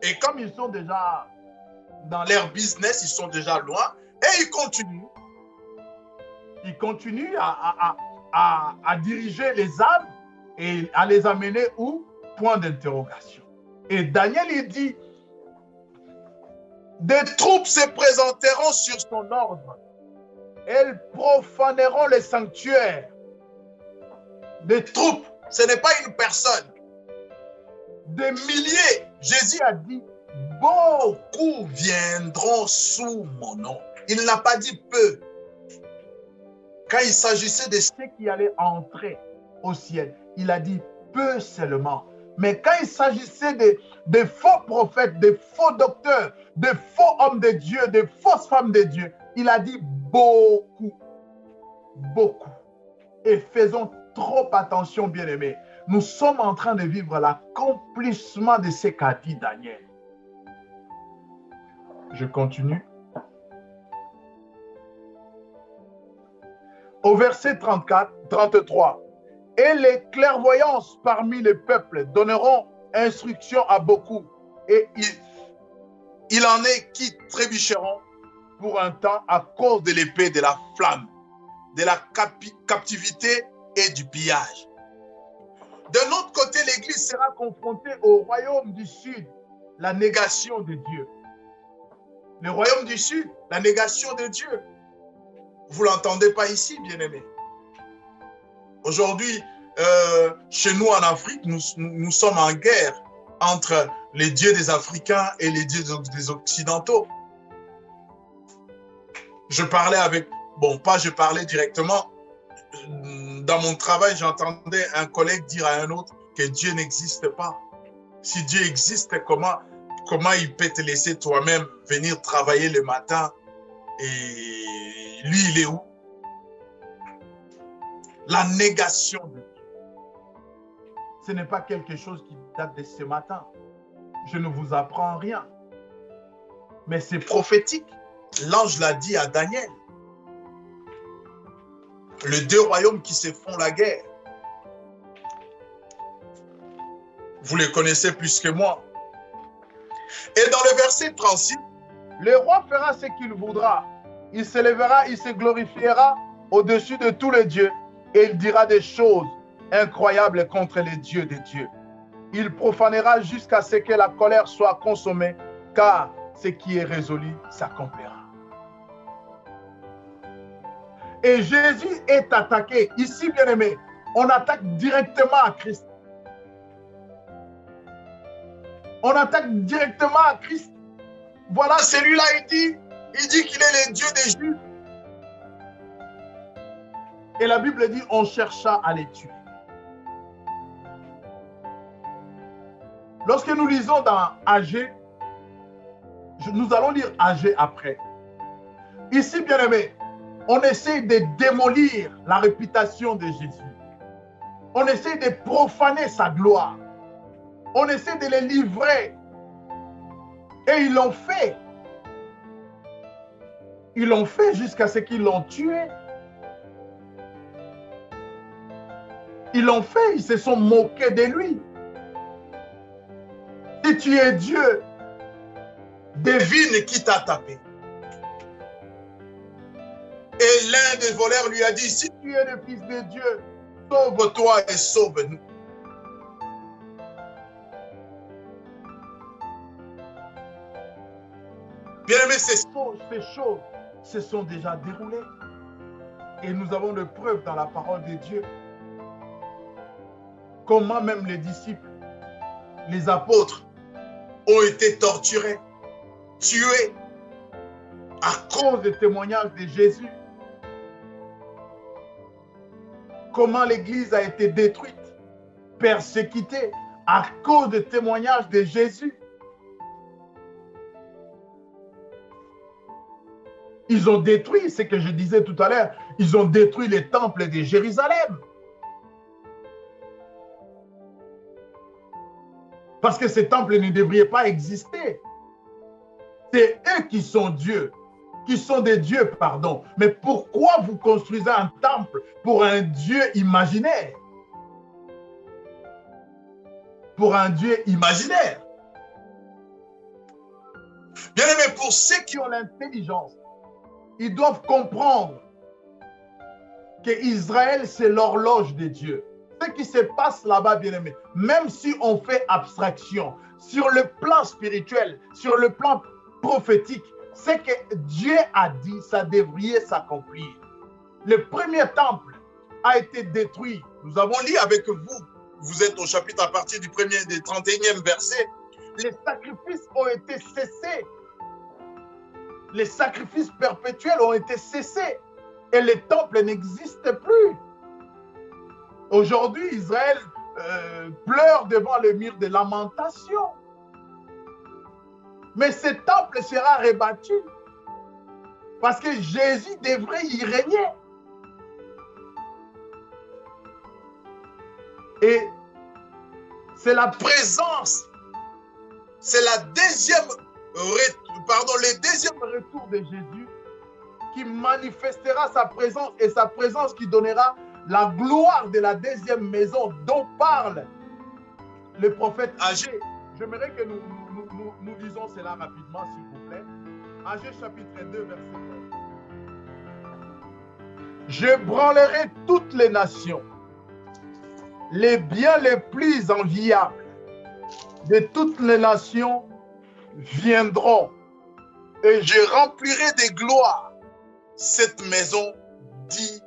Et comme ils sont déjà dans leur business, ils sont déjà loin, et ils continuent. Ils continuent à diriger les âmes et à les amener où? Point d'interrogation. Et Daniel, il dit, des troupes se présenteront sur son ordre. Elles profaneront les sanctuaires. Des troupes, ce n'est pas une personne. Des milliers, Jésus a dit, beaucoup viendront sous mon nom. Il n'a pas dit peu. Quand il s'agissait de ceux qui allaient entrer au ciel, il a dit peu seulement. Mais quand il s'agissait de faux prophètes, de faux docteurs, de faux hommes de Dieu, de fausses femmes de Dieu, il a dit beaucoup. Beaucoup. Et faisons trop attention, bien-aimés. Nous sommes en train de vivre l'accomplissement de ce qu'a dit Daniel. Je continue. Au verset 33, « Et les clairvoyances parmi les peuples donneront instruction à beaucoup, et il en est qui trébucheront pour un temps à cause de l'épée, de la flamme, de la captivité et du pillage. » D'un autre côté, l'Église sera confrontée au royaume du Sud, la négation de Dieu. Le royaume du Sud, la négation de Dieu. Vous ne l'entendez pas ici, bien-aimés. Aujourd'hui, chez nous en Afrique, nous sommes en guerre entre les dieux des Africains et les dieux des Occidentaux. Je parlais avec, bon, pas je parlais directement, dans mon travail, j'entendais un collègue dire à un autre que Dieu n'existe pas. Si Dieu existe, comment il peut te laisser toi-même venir travailler le matin et lui, il est où? La négation de Dieu. Ce n'est pas quelque chose qui date de ce matin. Je ne vous apprends rien. Mais c'est prophétique. L'ange l'a dit à Daniel. Les deux royaumes qui se font la guerre. Vous les connaissez plus que moi. Et dans le verset 36, le roi fera ce qu'il voudra. Il se lèvera, il se glorifiera au-dessus de tous les dieux et il dira des choses incroyables contre les dieux des dieux. Il profanera jusqu'à ce que la colère soit consommée, car ce qui est résolu s'accomplira. Et Jésus est attaqué. Ici, bien-aimé, on attaque directement à Christ. On attaque directement à Christ. Voilà, celui-là, il dit qu'il est le Dieu des Juifs. Et la Bible dit, on chercha à les tuer. Lorsque nous lisons dans Agé, nous allons lire Agé après. Ici, bien-aimé, on essaie de démolir la réputation de Jésus. On essaie de profaner sa gloire. On essaie de les livrer. Et ils l'ont fait. Ils l'ont fait jusqu'à ce qu'ils l'ont tué. Ils l'ont fait, ils se sont moqués de lui. Si tu es Dieu, devine qui t'a tapé. Et l'un des voleurs lui a dit, si tu es le Fils de Dieu, sauve-toi et sauve-nous. Bien-aimés, ces choses se sont déjà déroulées. Et nous avons de preuves dans la parole de Dieu. Comment même les disciples, les apôtres, ont été torturés, tués à cause des témoignages de Jésus. Comment l'Église a été détruite, persécutée à cause des témoignages de Jésus. Ils ont détruit, ce que je disais tout à l'heure, ils ont détruit les temples de Jérusalem. Parce que ces temples ne devraient pas exister. C'est eux qui sont Dieu, qui sont des dieux, pardon. Mais pourquoi vous construisez un temple pour un Dieu imaginaire? Pour un Dieu imaginaire. Bien aimé, pour ceux qui ont l'intelligence, ils doivent comprendre que Israël, c'est l'horloge de Dieu. Ce qui se passe là-bas, bien aimé, même si on fait abstraction, sur le plan spirituel, sur le plan prophétique, ce que Dieu a dit, ça devrait s'accomplir. Le premier temple a été détruit. Nous avons lu avec vous, vous êtes au chapitre à partir du 31e verset, les sacrifices ont été cessés. Les sacrifices perpétuels ont été cessés et les temples n'existent plus. Aujourd'hui, Israël pleure devant le mur de lamentation. Mais ce temple sera rebattu parce que Jésus devrait y régner. Et c'est la présence, c'est le deuxième retour de Jésus qui manifestera sa présence et sa présence qui donnera la gloire de la deuxième maison dont parle le prophète Agé. J'aimerais que nous lisons cela rapidement, s'il vous plaît. Agé chapitre 2, verset 1. Je branlerai toutes les nations les biens les plus enviables de toutes les nations viendront et je remplirai de gloire cette maison, dit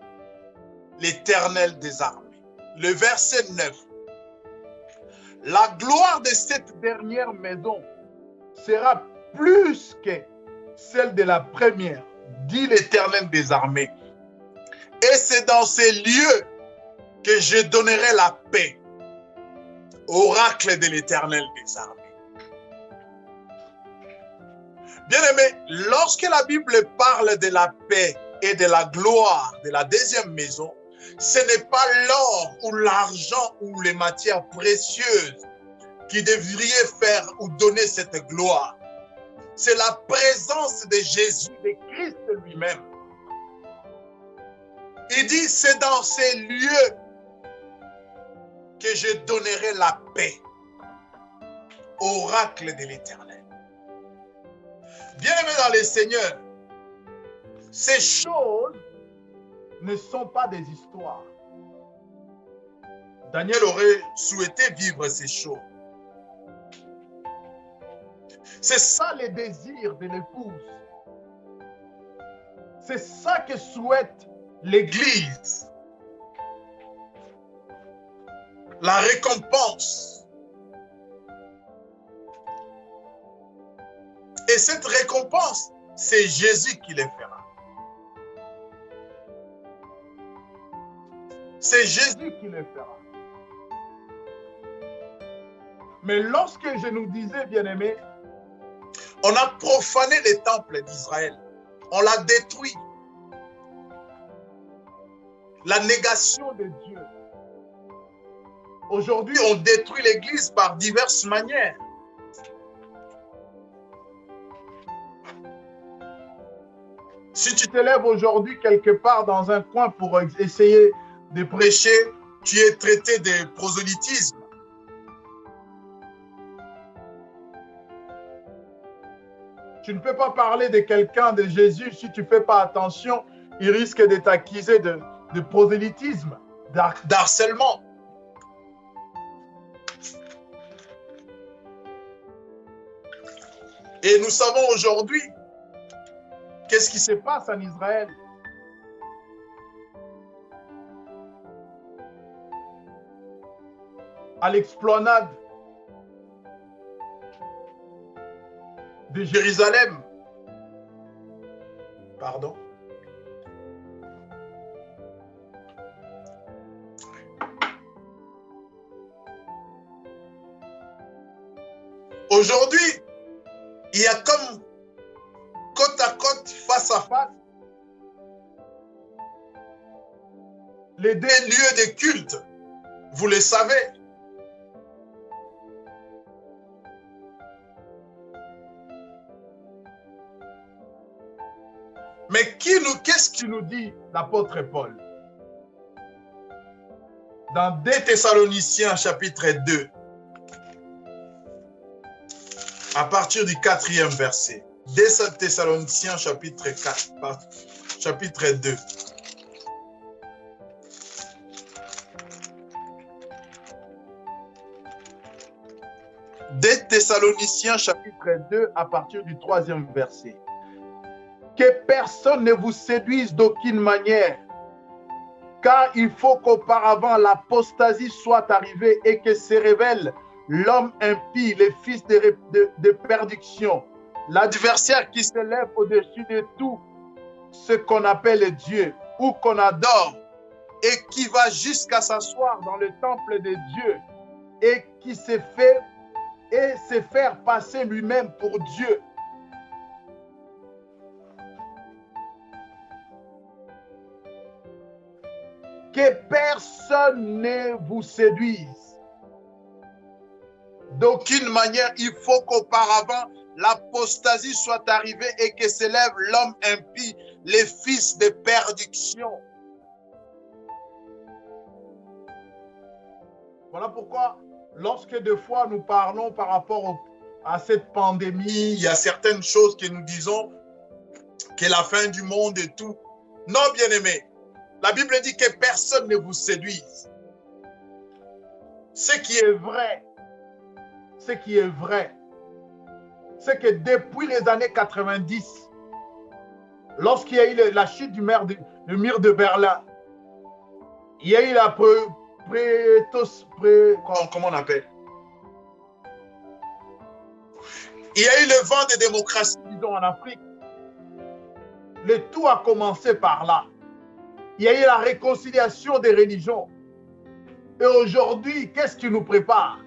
l'Éternel des armées. Le verset 9. La gloire de cette dernière maison sera plus que celle de la première, dit l'Éternel des armées. Et c'est dans ces lieux que je donnerai la paix, oracle de l'Éternel des armées. Bien-aimés, lorsque la Bible parle de la paix et de la gloire de la deuxième maison, ce n'est pas l'or ou l'argent ou les matières précieuses qui devraient faire ou donner cette gloire. C'est la présence de Jésus, de Christ lui-même. Il dit, c'est dans ces lieux que je donnerai la paix, oracle de l'Éternel. Bien-aimés dans le Seigneur, ces choses ne sont pas des histoires. Daniel aurait souhaité vivre ces choses. C'est ça le désir de l'épouse. C'est ça que souhaite l'Église. La récompense. Et cette récompense, c'est Jésus qui les fera. C'est Jésus qui les fera. Mais lorsque je nous disais, bien-aimés, on a profané le temple d'Israël. On l'a détruit. La négation de Dieu. Aujourd'hui, on détruit l'Église par diverses manières. Si tu te lèves aujourd'hui quelque part dans un coin pour essayer de prêcher, tu es traité de prosélytisme. Tu ne peux pas parler de quelqu'un, de Jésus, si tu ne fais pas attention, il risque de t'accuser de prosélytisme, d'harcèlement. Et nous savons aujourd'hui, qu'est-ce qui se passe en Israël? À l'explanade de Jérusalem. Pardon. Aujourd'hui, il y a comme côte à côte, face à face, les deux lieux de culte. Vous le savez. Mais qu'est-ce qu'il nous dit l'apôtre Paul? Dans 2 Thessaloniciens chapitre 2, à partir du 4e verset. 2 Thessaloniciens chapitre 4, chapitre 2. Des Thessaloniciens chapitre 2 à partir du 3e verset. Que personne ne vous séduise d'aucune manière, car il faut qu'auparavant l'apostasie soit arrivée et que se révèle l'homme impie, le fils de perdition, l'adversaire qui se lève au-dessus de tout ce qu'on appelle Dieu ou qu'on adore et qui va jusqu'à s'asseoir dans le temple de Dieu et qui se fait et se faire passer lui-même pour Dieu. Que personne ne vous séduise. D'aucune manière, il faut qu'auparavant l'apostasie soit arrivée et que s'élève l'homme impie, les fils de perdition. Voilà pourquoi, lorsque des fois nous parlons par rapport à cette pandémie, il y a certaines choses que nous disons que la fin du monde et tout. Non, bien-aimés, la Bible dit que personne ne vous séduise. Ce qui est vrai, c'est que depuis les années 90, lorsqu'il y a eu la chute du mur de Berlin, il y a eu la comment on appelle? Il y a eu le vent de démocratie, disons, en Afrique. Le tout a commencé par là. Il y a eu la réconciliation des religions. Et aujourd'hui, qu'est-ce qui nous prépare?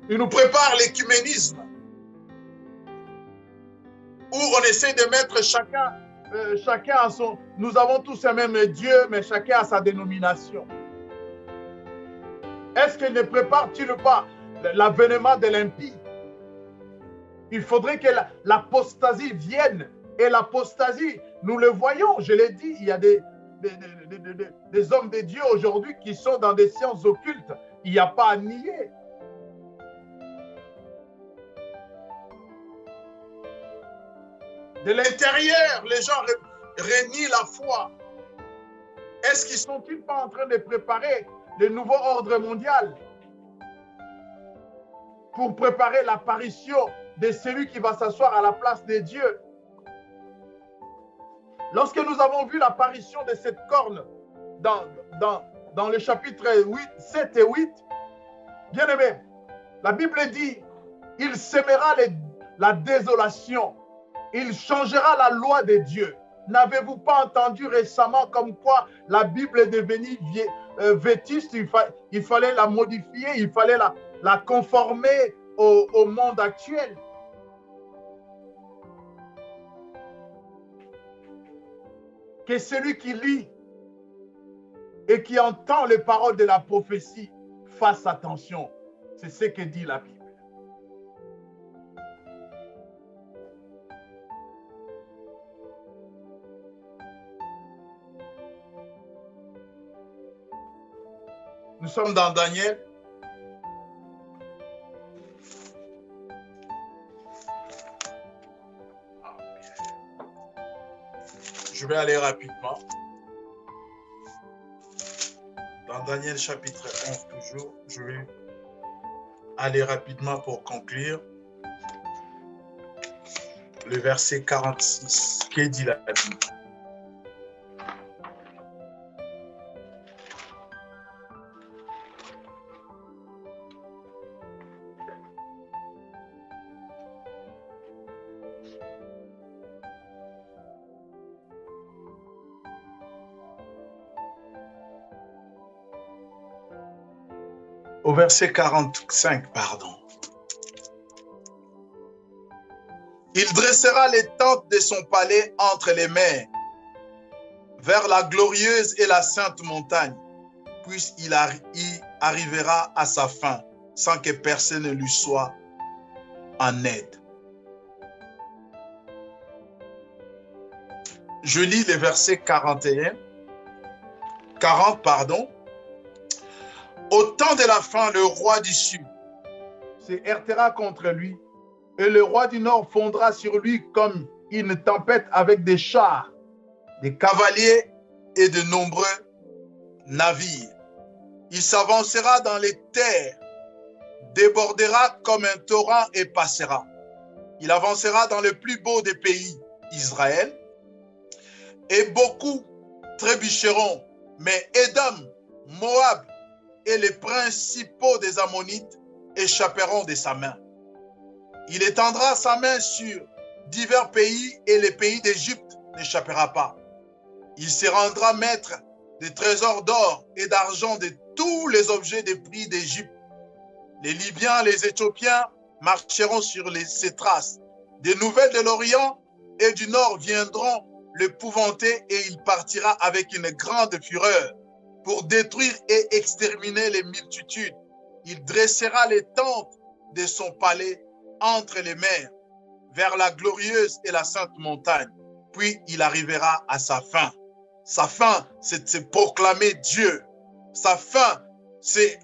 Il nous prépare l'écuménisme, où on essaie de mettre chacun à son... Nous avons tous un même Dieu, mais chacun a sa dénomination. Est-ce que ne prépare-t-il pas l'avènement de l'impie? Il faudrait que l'apostasie vienne. Et l'apostasie, nous le voyons, je l'ai dit, il y a des hommes de Dieu aujourd'hui qui sont dans des sciences occultes. Il n'y a pas à nier. De l'intérieur, les gens renient la foi. Est-ce qu'ils ne sont-ils pas en train de préparer le nouveau ordre mondial pour préparer l'apparition de celui qui va s'asseoir à la place de Dieu? Lorsque nous avons vu l'apparition de cette corne dans le chapitre 7 et 8, bien aimé, la Bible dit, il sèmera la désolation, il changera la loi de Dieu. N'avez-vous pas entendu récemment comme quoi la Bible est devenue vétuste, il fallait la modifier, il fallait la conformer au monde actuel? Que celui qui lit et qui entend les paroles de la prophétie fasse attention. C'est ce que dit la Bible. Nous sommes dans Daniel. Je vais aller rapidement. Dans Daniel chapitre 11 toujours, je vais aller rapidement pour conclure. Le verset 46, qu'est dit la Bible? Au verset 45, pardon. Il dressera les tentes de son palais entre les mers, vers la glorieuse et la sainte montagne, puis il arrivera à sa fin, sans que personne ne lui soit en aide. Je lis le verset 40, pardon. Au temps de la fin, le roi du sud se heurtera contre lui, et le roi du nord fondra sur lui comme une tempête avec des chars, des cavaliers et de nombreux navires. Il s'avancera dans les terres, débordera comme un torrent et passera. Il avancera dans le plus beau des pays, Israël, et beaucoup trébucheront, mais Édom, Moab et les principaux des Ammonites échapperont de sa main. Il étendra sa main sur divers pays et le pays d'Égypte n'échappera pas. Il se rendra maître des trésors d'or et d'argent de tous les objets de prix d'Égypte. Les Libyens, les Éthiopiens marcheront sur ses traces. Des nouvelles de l'Orient et du Nord viendront l'épouvanter et il partira avec une grande fureur pour détruire et exterminer les multitudes. Il dressera les tentes de son palais entre les mers, vers la glorieuse et la sainte montagne. Puis il arrivera à sa fin. Sa fin, c'est de se proclamer Dieu. Sa fin, c'est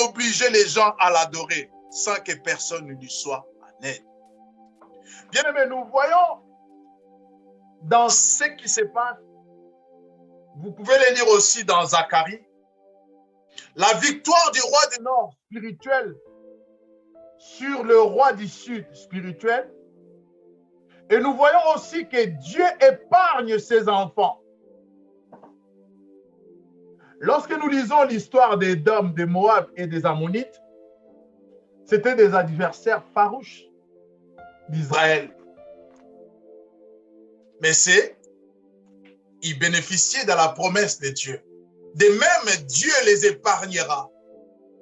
obliger les gens à l'adorer sans que personne ne lui soit en aide. Bien aimé, nous voyons dans ce qui se passe, vous pouvez le lire aussi dans Zacharie, La victoire du roi du nord spirituel sur le roi du sud spirituel. Et nous voyons aussi que Dieu épargne ses enfants. Lorsque nous lisons l'histoire des Édom, des Moab et des Ammonites, c'était des adversaires farouches d'Israël. Mais ils bénéficiaient de la promesse de Dieu. De même, Dieu les épargnera.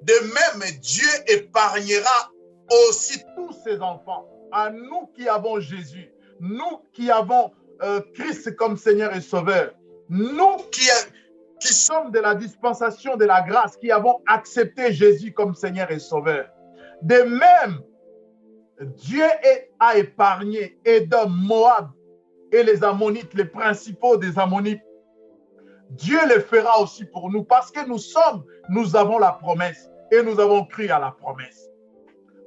De même, Dieu épargnera aussi tous ses enfants. À nous qui avons Jésus, nous qui avons Christ comme Seigneur et Sauveur, nous qui sommes de la dispensation de la grâce, qui avons accepté Jésus comme Seigneur et Sauveur. De même, Dieu a épargné Édom, Moab et les Ammonites, les principaux des Ammonites. Dieu le fera aussi pour nous parce que nous avons la promesse et nous avons cru à la promesse.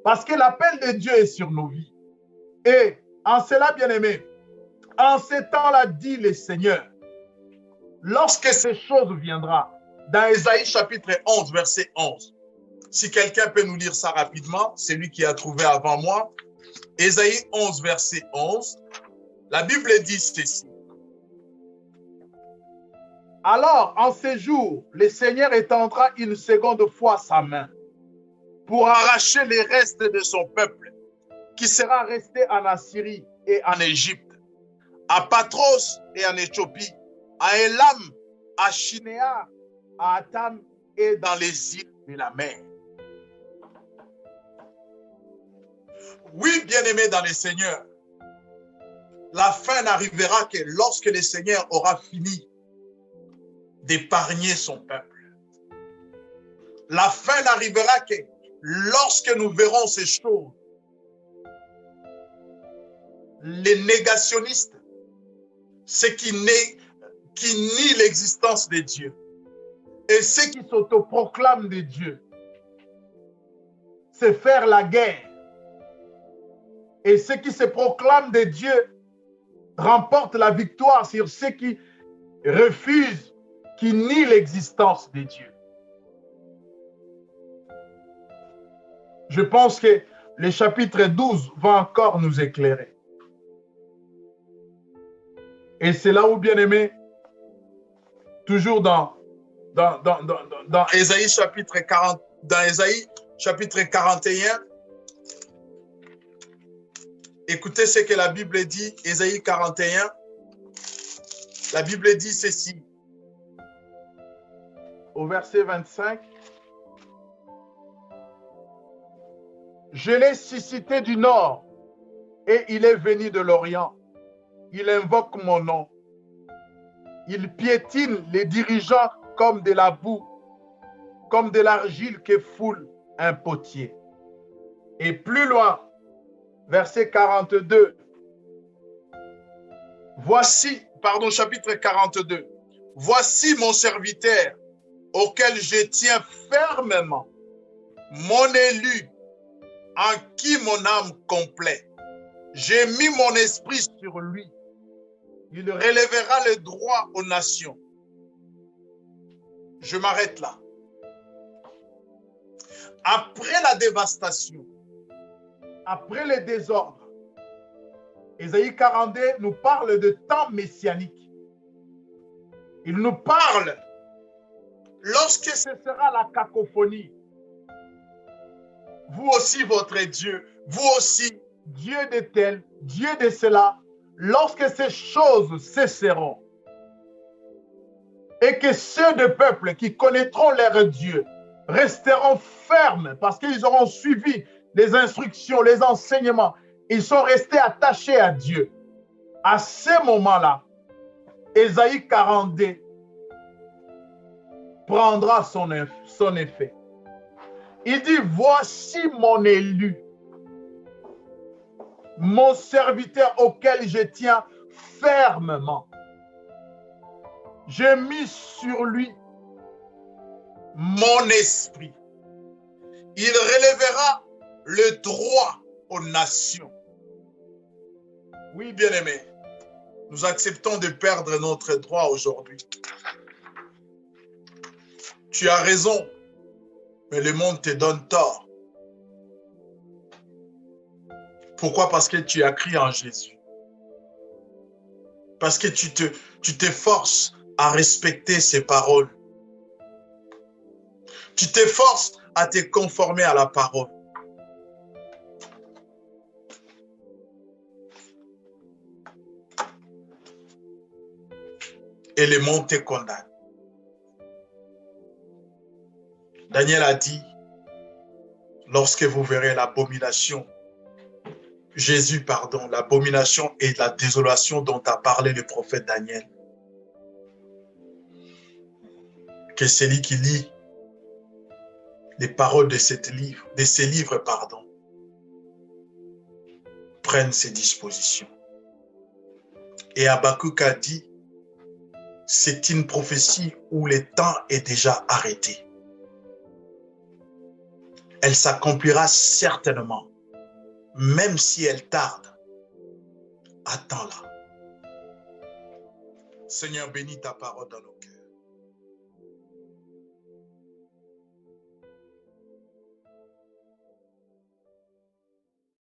Parce que l'appel de Dieu est sur nos vies. Et en cela, bien-aimés, en ces temps-là, dit le Seigneur, lorsque ces choses viendront, dans Ésaïe chapitre 11, verset 11, si quelqu'un peut nous lire ça rapidement, c'est lui qui a trouvé avant moi, Ésaïe 11, verset 11, la Bible dit ceci. Alors, en ces jours, le Seigneur étendra une seconde fois sa main pour arracher les restes de son peuple qui sera resté en Assyrie et en Égypte, à Patros et en Éthiopie, à Élam, à Shinéar, à Atam et dans les îles de la mer. Oui, bien-aimés dans le Seigneur, la fin n'arrivera que lorsque le Seigneur aura fini d'épargner son peuple. La fin n'arrivera que lorsque nous verrons ces choses. Les négationnistes, ceux qui nient l'existence de Dieu, et ceux qui s'autoproclament de Dieu, c'est faire la guerre. Et ceux qui se proclament de Dieu remportent la victoire sur ceux qui refusent, qui nient l'existence de Dieu. Je pense que le chapitre 12 va encore nous éclairer. Et c'est là où, bien aimé, toujours dans Ésaïe chapitre 40, dans Ésaïe chapitre 41, écoutez ce que la Bible dit, Ésaïe 41, la Bible dit ceci, au verset 25, je l'ai suscité du nord et il est venu de l'Orient. Il invoque mon nom. Il piétine les dirigeants comme de la boue, comme de l'argile que foule un potier. Et plus loin, verset 42, chapitre 42, voici mon serviteur auquel je tiens fermement, mon élu en qui mon âme complaît. J'ai mis mon esprit sur lui. Il relèvera le droit aux nations. Je m'arrête là. Après la dévastation, après le désordre, Ésaïe 42 nous parle de temps messianique. Il nous parle lorsque ce sera la cacophonie. Vous aussi, votre Dieu, vous aussi, Dieu de tel, Dieu de cela, lorsque ces choses cesseront et que ceux de peuples qui connaîtront leur Dieu resteront fermes parce qu'ils auront suivi les instructions, les enseignements, ils sont restés attachés à Dieu. À ce moment-là, Ésaïe 42 prendra son effet. Il dit, voici mon élu, mon serviteur auquel je tiens fermement. J'ai mis sur lui mon esprit. Il relèvera le droit aux nations. Oui, bien-aimés, nous acceptons de perdre notre droit aujourd'hui. Tu as raison Mais le monde te donne tort. Pourquoi? Parce que tu as cru en Jésus. Parce que tu t'efforces à respecter ses paroles. Tu t'efforces à te conformer à la parole. Et le monde te condamne. Daniel a dit, lorsque vous verrez l'abomination, Jésus, pardon, l'abomination et la désolation dont a parlé le prophète Daniel, que celui qui lit les paroles de ces livres, prenne ses dispositions. Et Habakkuk a dit, c'est une prophétie où le temps est déjà arrêté. Elle s'accomplira certainement, même si elle tarde. Attends-la. Seigneur, bénis ta parole dans nos cœurs.